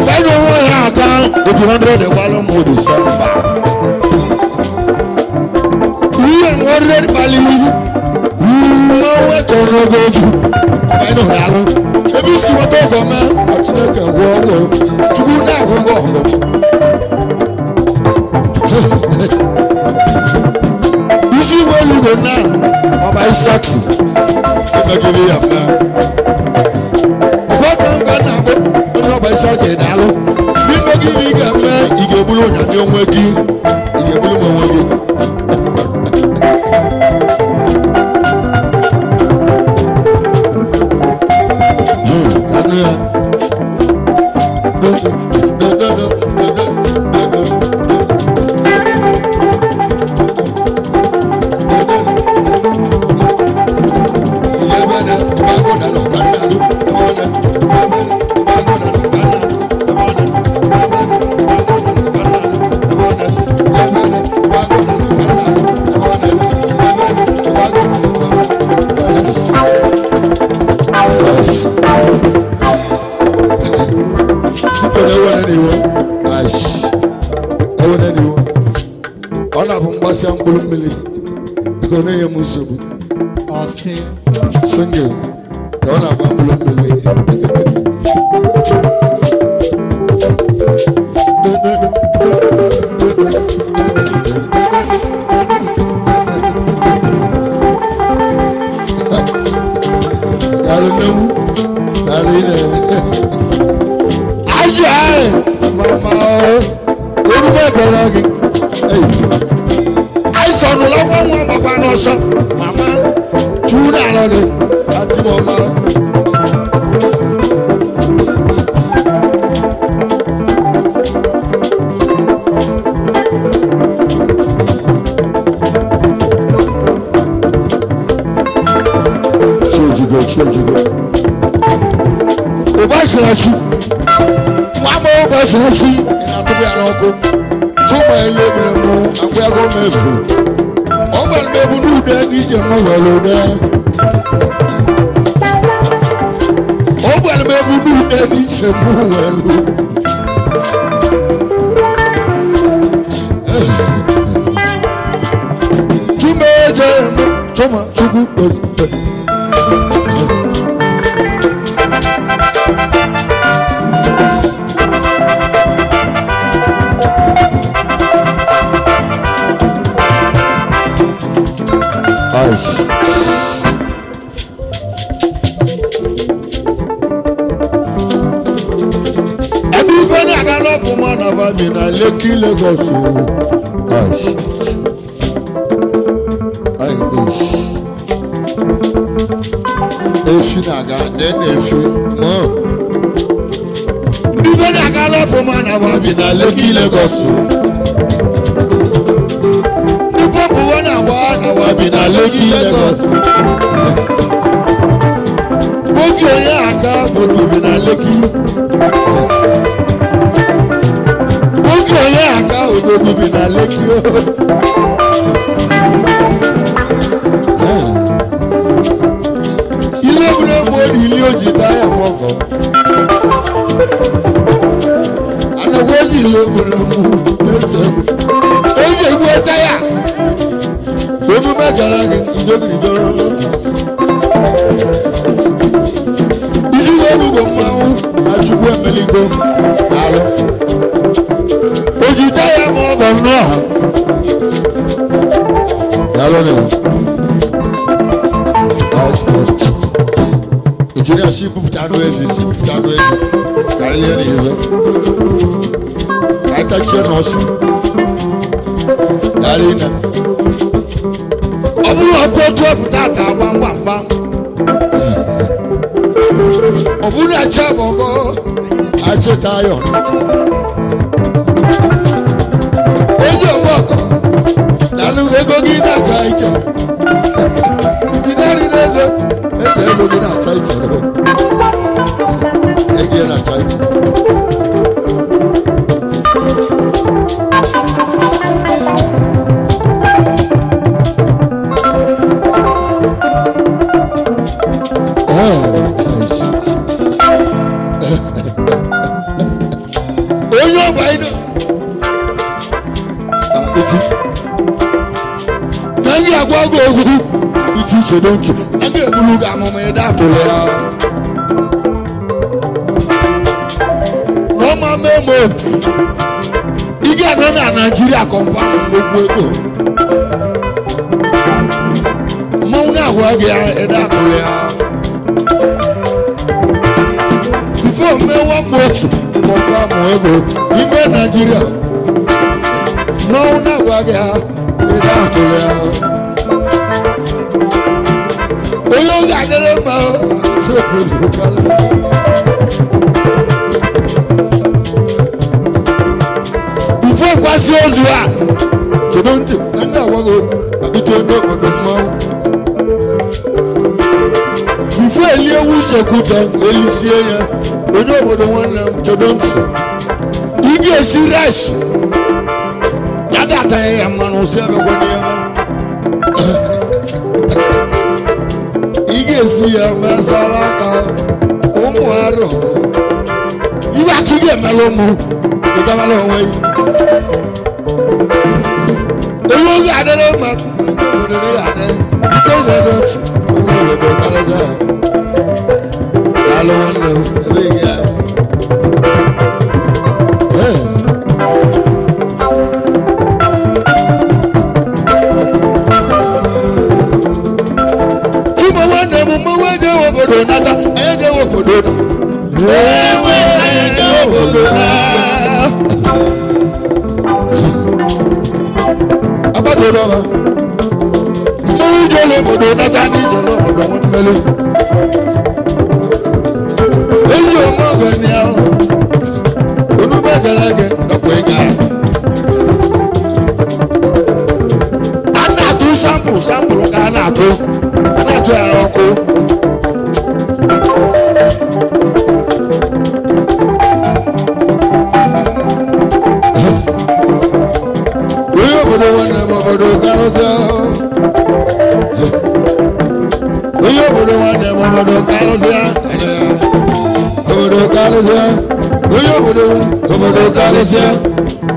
I don't know how to do 200 volume of December. We are already believe. No way to go. I don't know. If you see what I go, man, what's the war? To go now, go. You see where you go now? Baba Isaki, I'm give you a man. Welcome, Kanabo. Baba Isaki, Nalo. We may give you a man. You get blue and you're working. You get blue and working. Singing, don't have a I saw no one Mama, that's Mama. Obasirachi, Mama Obasirachi, in Atobianoko, Toma Lebremo, and we are going to Over Mebu, then DJ Mother. Over Mebu, then DJ Mother. Tumeje choma chuku Nice. Everybody I got love for man of me na Lekki Lagos. Nice. I wish. If you naga, then if you no. Everybody I got love for man of me na Lekki Lagos. Na Lekki Lagos. Boki oya aka boki na Lekki. Boki oya aka boki na Lekki. Ile bule mo ile oji taya moko. Ana woji ile bule mo. Eze gbo taya. Omi mẹ́kànlá ìjọba isi olùkọ́ mmanwụ achukwu emeligo alụ oji taya ma ọgọ nnọọ ha yalụ na ejiri asị bupụta anụ ezi ka anyị lie n'ihe ka anyị tachie n'ọsụ yalụ na ọbụrụ ọkụ otu efu tata gbamgbamgbam ọbụrụ acha bọgọ achịta ayọ ozi ọgbọkọ nanụ ego gị na-acha iche injinịarị na-eze ego gị na-acha iche ego gị na-acha iche don't you? I get to look at my dad. No, my memory. You get on Nigeria confirmed. Mona, where they are at that. Before me, one more confirm. You met Nigeria. Mona, where they are at that. Oyo gadere ma so pulu kala before kwasi ozua chedonte nanga wago abito no odumma before eliewu sekuta elisie ya onye obodo nwanna chedonte ige sirash ya gata ya manu se abegwani ya si ya masalaka umwaro iwa kige malomu ikamalo we ewo ga dele ma odele ya de because I don't kalaza alo wonno ebiga Nata eje wo kododo ewe eje wo kododo abato do ba mo jole kododo nata ni jolo kododo won mele ejo mo gani awo onu be galage dopo ega ana tu sample ka ana tu aroko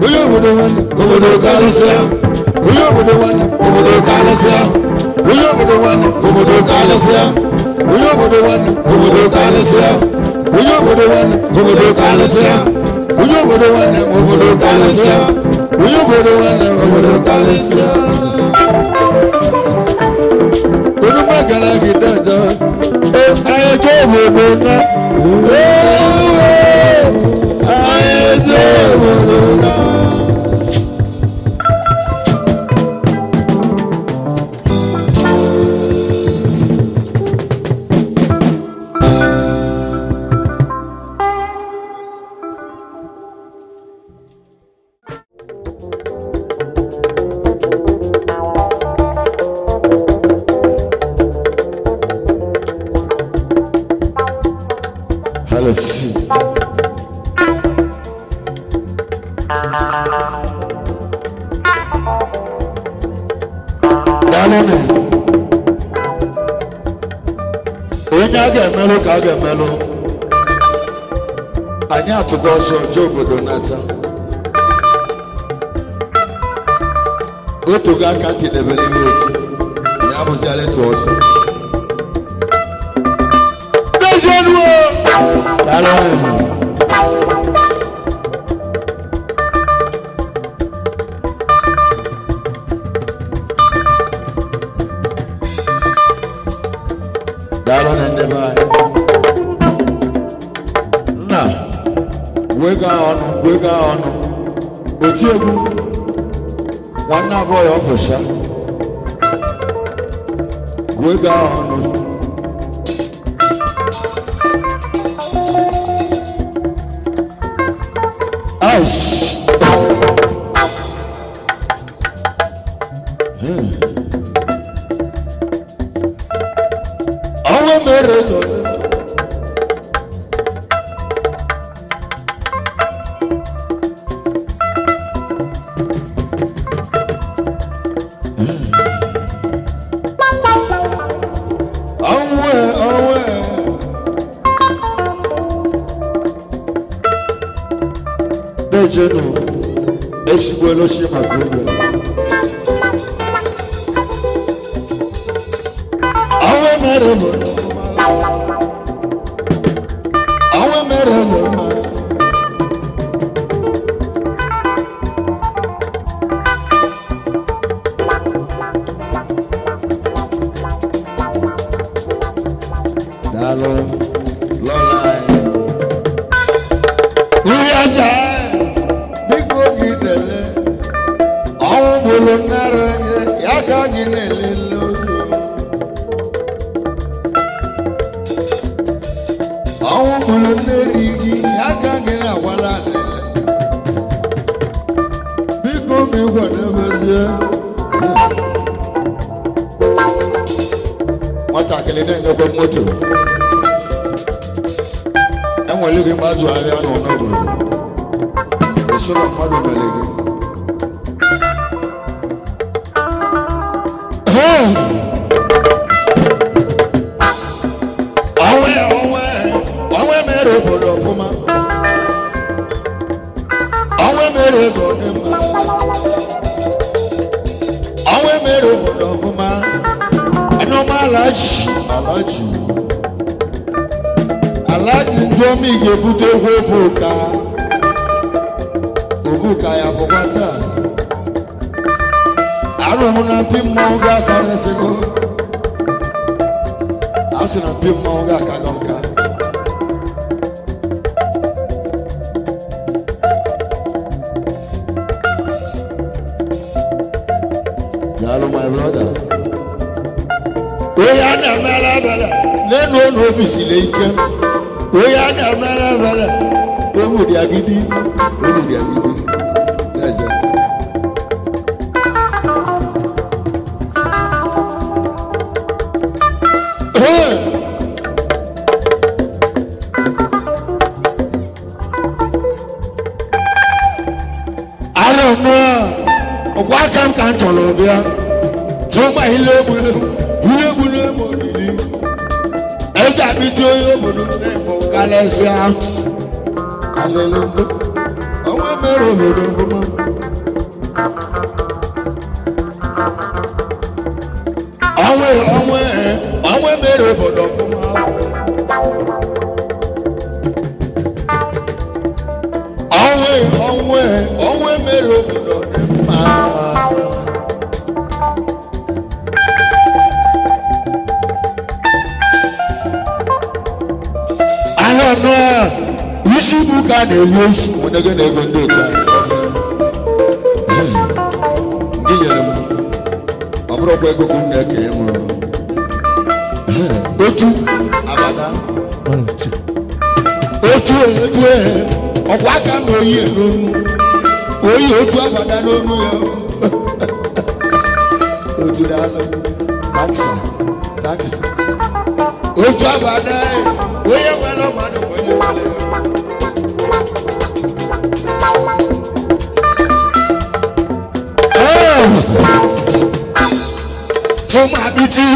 onye obodo nwanne obodo karịsịa onye obodo nwanne obodo karịsịa onye obodo nwanne obodo karịsịa onye obodo nwanne obodo karịsịa onye obodo nwanne obodo karịsịa onye obodo nwanne obodo karịsịa onye obodo nwanne obodo karịsịa onye magara gị daja anyị je obodo na anyị je obodo na let's see. Dalone. Onye a ga-emelụ ka a ga-emelụ. Anyị atụgo ọsọ je obodo nata. Otu ga aka ntị debere ihe otu. Ya bụzi alịtụ ọsọ. Dalon and the by. Now, we go on. But you, one now boy officer. We go on. Ice. Our marriage on General, esse bueno se magoa. Awe meremo, Dalo, Lola, we are there. Alaji njomi gebute obuka ya bogata arumuna pimonga karesego asina pimonga kagonka Hello my brother oya na mala bala lenu onu ofisi le ike oya na mala bala omudi agidi leje I don't know why can't you bia Toma hilebule modili Eza bito yo bodu ne mo kalesia Hallelujah Owe mere obodo ọfụma onwe mere obodo ọfụma onwe mere obodo dị mma anọ isi bụ ka na-eli osu onye na-ego ndị otu anyị gị nyere m ọ bụrụkwa ego m na-ekenye m otu abada otu ọkwa aka na oyi n'onu oyi otu abada n'onu ya otu daalụ takisa otu abada onye nwere mmadụ onye nwere tụma biti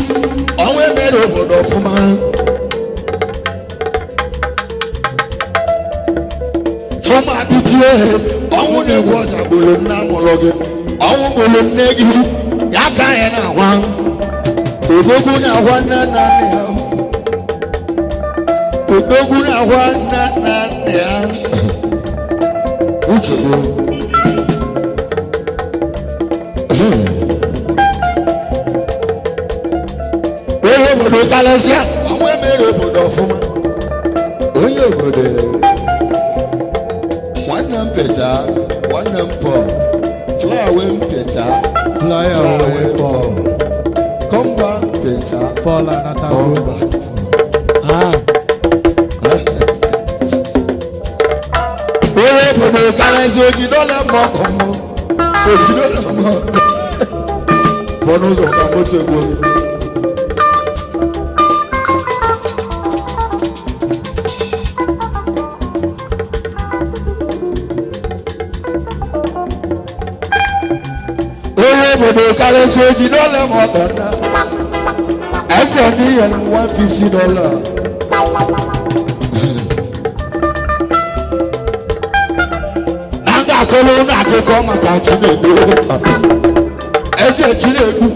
ọnwa mere obodo ọfụma tụma biti ọnwụ na-egwu ọza gburu nna mụrụ gị ọnwụ gburu nne gị ya ka anyị na-agwa odogwu na-agwa nne na nne ya odogwu na-agwa nne na nne ya uche onye obodo kalesịa ọnwa mere obodo ọfụma onye obodo nwanne m peta nwanne m pọ flawe m peta flawe pọ kọmba peta Paula Nataruba onye obodo kalesịa ojidola mbọ ọmụ ojidola mbọ pọ n'ụzọ ka moto egwu obodo karịsị oji dọla ma ọ dọta ẹjọ ní yẹn $150 n'aga akọlọ n'akụkọ maka Chinedu eze Chinedu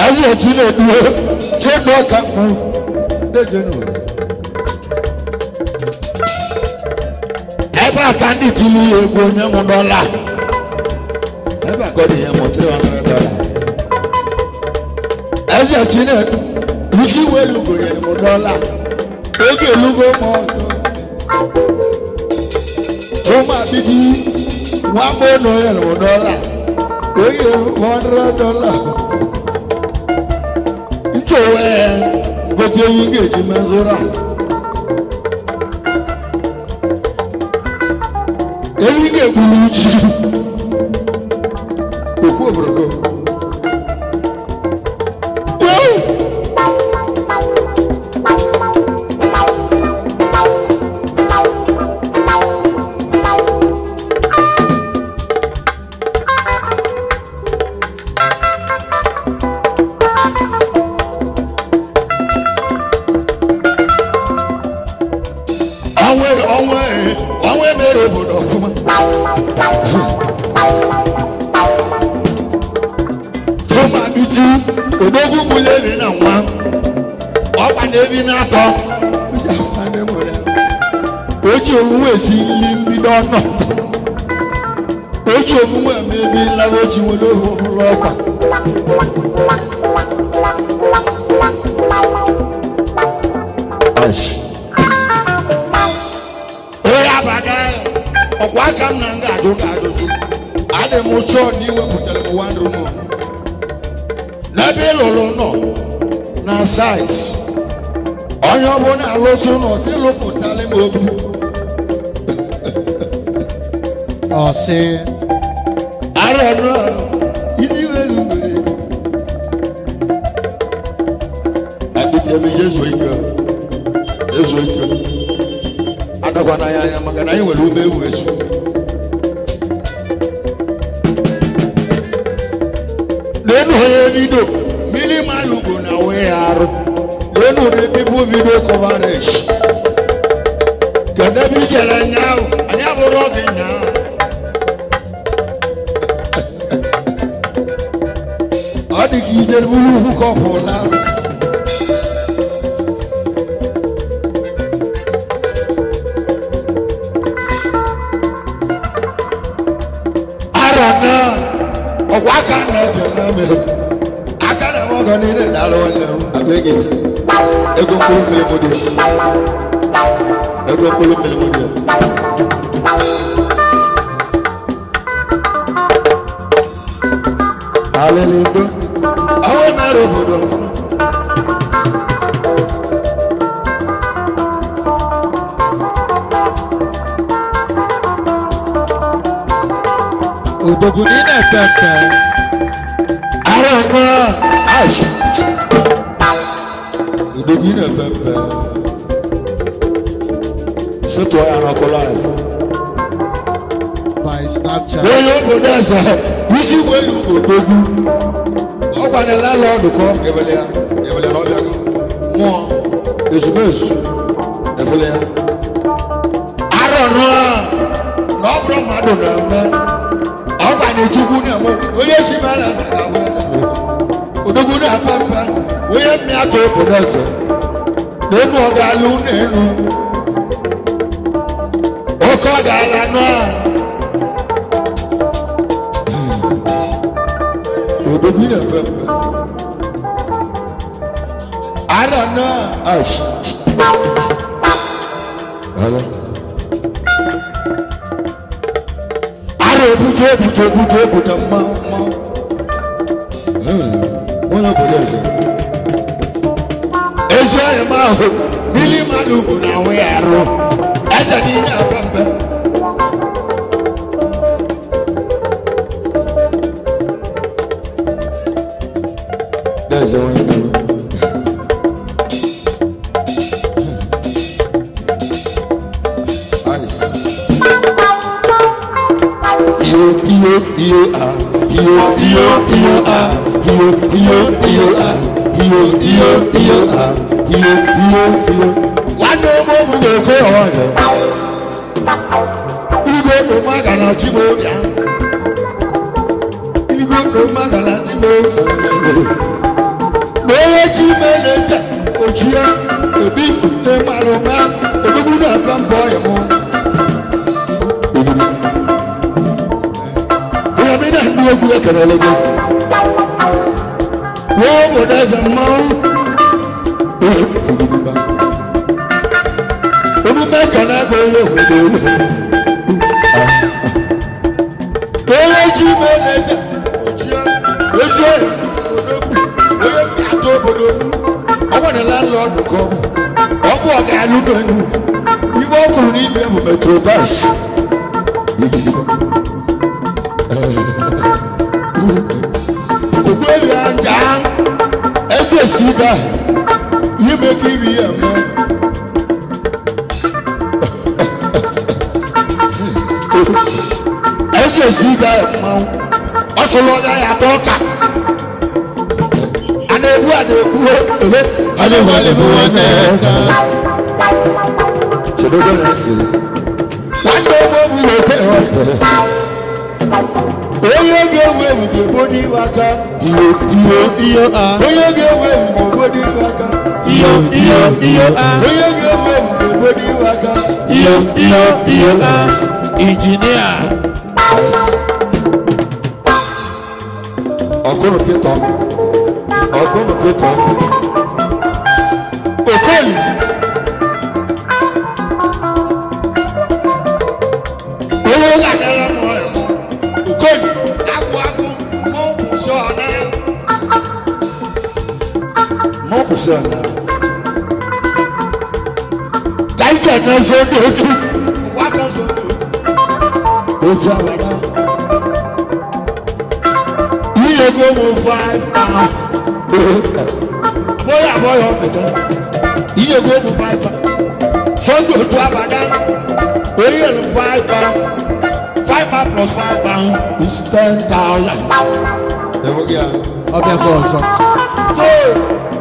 eze Chinedu chedo ka mkpu dejenu ebe a ka ndị tili egwu onye mụ dọla ebe a ka ọ dị ya mụ $300 eze Chinedu isi welu gonyere mụ dọla oge elugo ma ọzọ tụma bidi nwa mụ na onye mụ dọla oge $100 nchowe gote ewu ga-eji mezụra ewu ga-egburu ji okwu oboroko onwe mere obodo ọfụma tụma biti odogwu gbuli ebi na nwa ọkwa na ebi na-atọ o ji omume esi nri mbido ọnọ o ji omume eme ebi nlawa oji nwere ohuru ọkwa ọkwa aka m na nga ajụ ka ajụjụ adị m chọọ na iwepụtara m one room n'ebe ịlụrụ nọ na site onye ọbụla alụsị ụlọ si lụpụtara m ofu ọsị arịanụ isi were were akpịtị ebe ezu ike adakwana ya anya maka na anyị nwere ume ewu esu n'elu onye bido mmiri mmadụ ugbo na onwe ya arụ When the people video coverage. Can they be yelling now? I never rocking now. I think he's the one who come for now. I don't know. Why can't I tell me? I can't walk on it. I don't know. I beg you. I go pull me with I go pull me with Hallelujah. I will not over. Odogunina Pepe. I don't know. I Odogunina Pepe. So to I am alive. By Snapchat. Where you go there, you see where you go, Dogu. Oh, when the landlord will come, Evelia, no Jago. More, is best. Evelia. I don't know. No problem, I don't know. Oh, when you took me, oh, yes, you are. Odoguna Papa, we have me at your production. Then no Galun. Oh, God, I don't know. Hello. I don't put a mouth. One of the Israel Maho, Millie Maluku, now we are as a dinner. There's a window. What no more will go on? You go to Magana Chiboya. You go to Magana Chiboya. Ochia, a big Maloma, a good boy. We have been at no good economy. Whoa, there's a mount. Make an agony with you. I want a landlord to come. I'll go again. You won't read them with a true bus. As a cigar, you may give me a man. As a cigar, also, Lord, I have talked. I don't want to one day we will pay her. Oh, you go away with your body waka. You are. Oh, you go away with your body waka. You are. Oh, you go away with your body waka. You are. Engineer. I'm going to get on. I'm going to get on. Okay. Like no so good. What was so good? Good job, you go move 5 now. Boy, you go move 5 pounds. So go to Abadan. We are 5 pounds. 5 pounds plus 5 pounds is 10,000. There we go. Okay, go. So,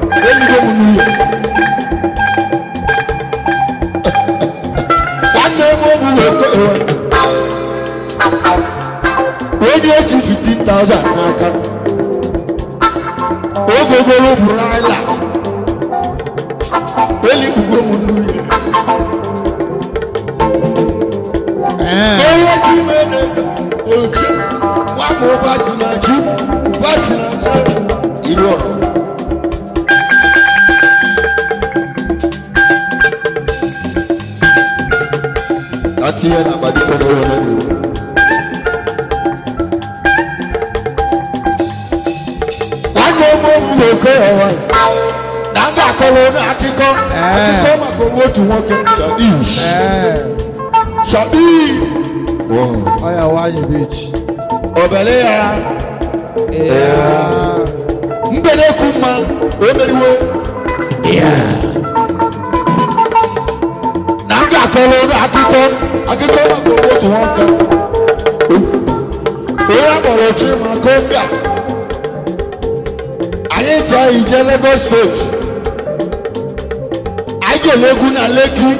then you go move. onye eji 15,000 n'aka ogogoro bụrụ ala elikpugo m n'uye onye ji mene oche nwa ma ụba si na chi iru ọrụ atinye na agbadiko n'ụlọ n'ewu nwanne ụmụ nwoke ọwa na nga akọrọ n'akụkọ maka onwe otu nwoke shabi ọya nwanyị beach obele ya mgbede ekwu mma o meriwo na nga akọrọ n'akụkọ maka onwe otu nwoke onye akpọrọ chi maka oge a anyị taa ije Lagos steeti anyị ga-ele egwu na Lekki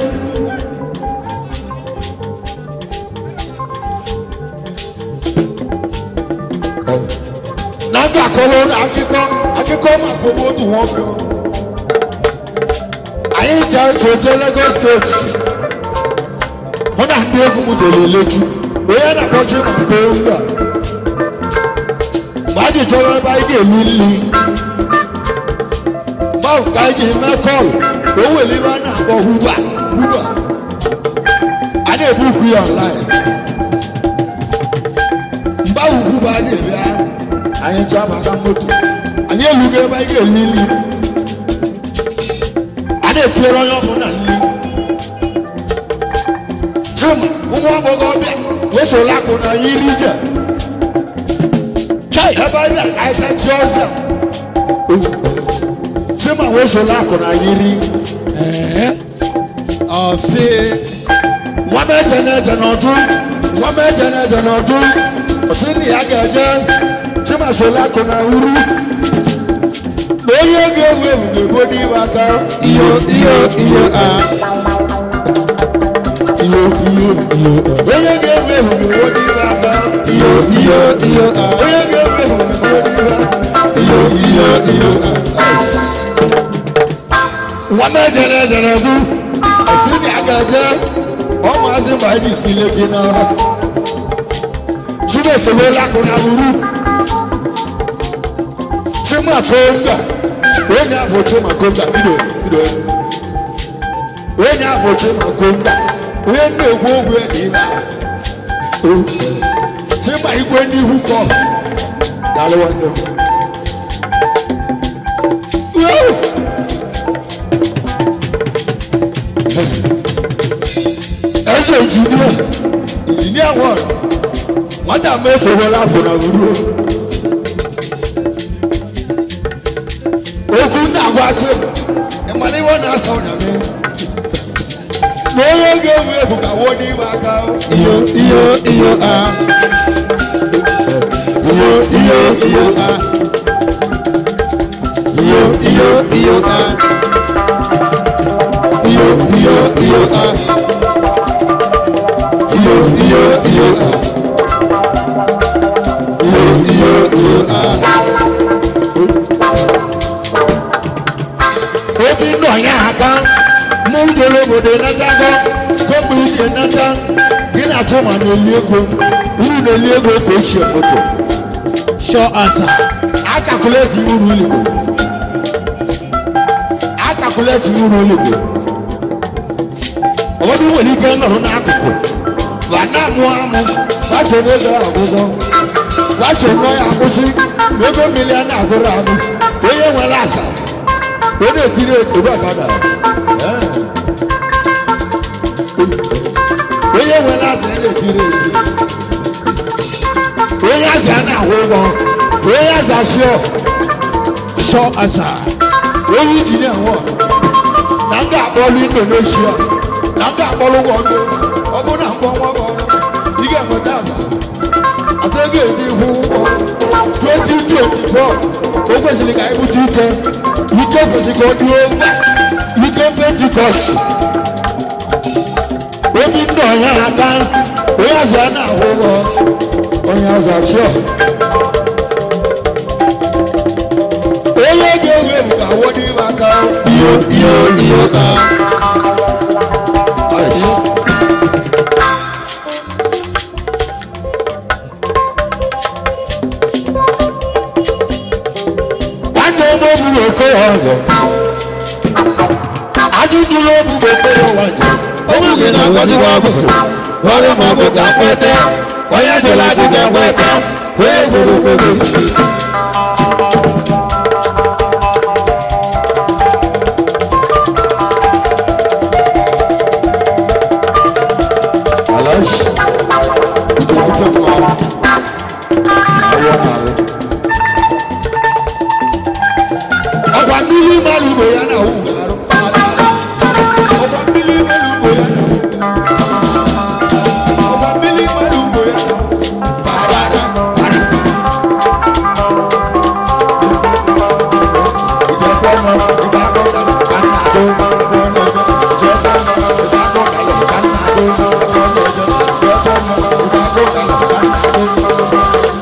na nga akọrọ akụkọ maka onwe otu nwoke anyị taa so je Lagos steeti hụ na ndị egwu m jere Lekki onye na-akpọchi maka oge a mgbe anyị chọrọ ebe anyị ga-elu nri mgbe ka anyị ga-eme kọlụ o nwere ibe a na-akpọ huba a na-ebuku ya online mgbe ahụ huba a na-ebe anyị chaa maka moto anyị elugo ebe anyị ga-elu nri a na-etinyere onye ọbụla nri chima ụmụ agbọghọbịa wesola akụ na iri ije ebe anyị bịara ka anyị tachi ọzọ chima wesola akụ na iri ọsị nwa m eje na-eje n'ọdụ ọsị na ya ga-eje chima sola akụ na uru na onye ga-ewu ewu ga-ebo n'ime aka iyo a onye ga-ewu ewu ga-ebo n'ime aka iyo a onye ga-ewu ewu ga-ebo n'ime aka iyo a nwa m eje na-eje n'ọdụ ọsị na ya ga-eje ọmụazị mgbe anyị si Lekki n'ọha chima esola akụ na uru Chimakonga onye abụ Chimakonga bido onye abụ Chimakonga onye na-egwu ogwu ya n'ime Chima igwe n'ihu kọ daalụ nwanne eze injinia nwere nwata m esorola akụ na uru okwu na-agwa Chima ịmara iwe na-asa ụnyame na onye ga-ewu ewu ka wuo n'ime aka iyo a iyo a obi nọ ya aka mụ jere obodo natago kemgbe ije nata gị na Chima na-eli ego uru na-eli ego ka ochie moto shọ asa akakuleti uru uligo ụfọdụ nwere ike nọrọ n'akụkụ ba na-amụ gbacho n'ego agwụgwọ gbacho nọ ya akwụsị ego mmiri a na-agụrụ agụ onye nwere asa onye na-etiri etobe ọbada onye nwere asa na-etiri eti onye asa a na-akwụ ụgwọ onye asa shọ asa onye injinia nwụọ na m ga-akpọlụ Indonesia na m ga-akpọlụ ụgwọ ndị ọ bụrụ na mkpọ nwa bụ ọrụ ị ga-enweta asa ga-eji hụ ụgwọ 2024 o kwesịrị ka anyị bute ike kwesịrị ka ọ dị ike Pentikọst obi ndọ onye aka onye azụ na-ahụ ụgwọ onye azụ achọ onye ga-ewe ewu ka awọ n'ime aka iyo iyo iyo nwanne m obu okoye ọgọ ajụjụla obu okoye ọwajọ onye gị na-akọziwa ọgụgụ onye ma ọ bụ ka kwete onye jụrụ ajụ ga-ekwete onye gwuru gwuru alashi ìdòwúfẹ mọ àwọn àrùn ọgbà mílí márùn ya náà wù àrùn ọgbà mílí márùn ya náà ọgbà mílí márùn ya náà pàdánù ìjọba ọmọ ìgbà gbọdọ kánádó ọmọ ọjọ ìjọba ọmọ ìgbà gbọdọ kánádó ọmọ ọjọ ìjọba ọmọ ìgbà gbọdọ kánádó.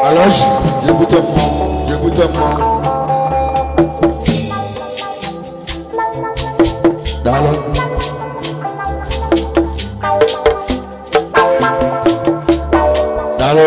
Alashi, Jebutema. Dalo. Dalo.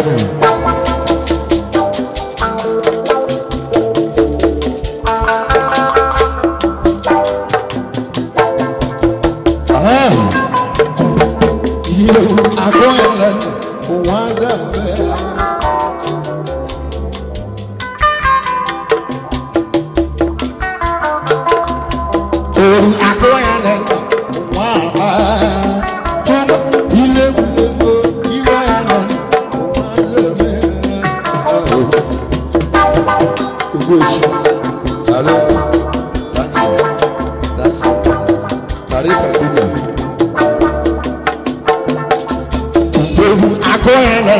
Akoyele,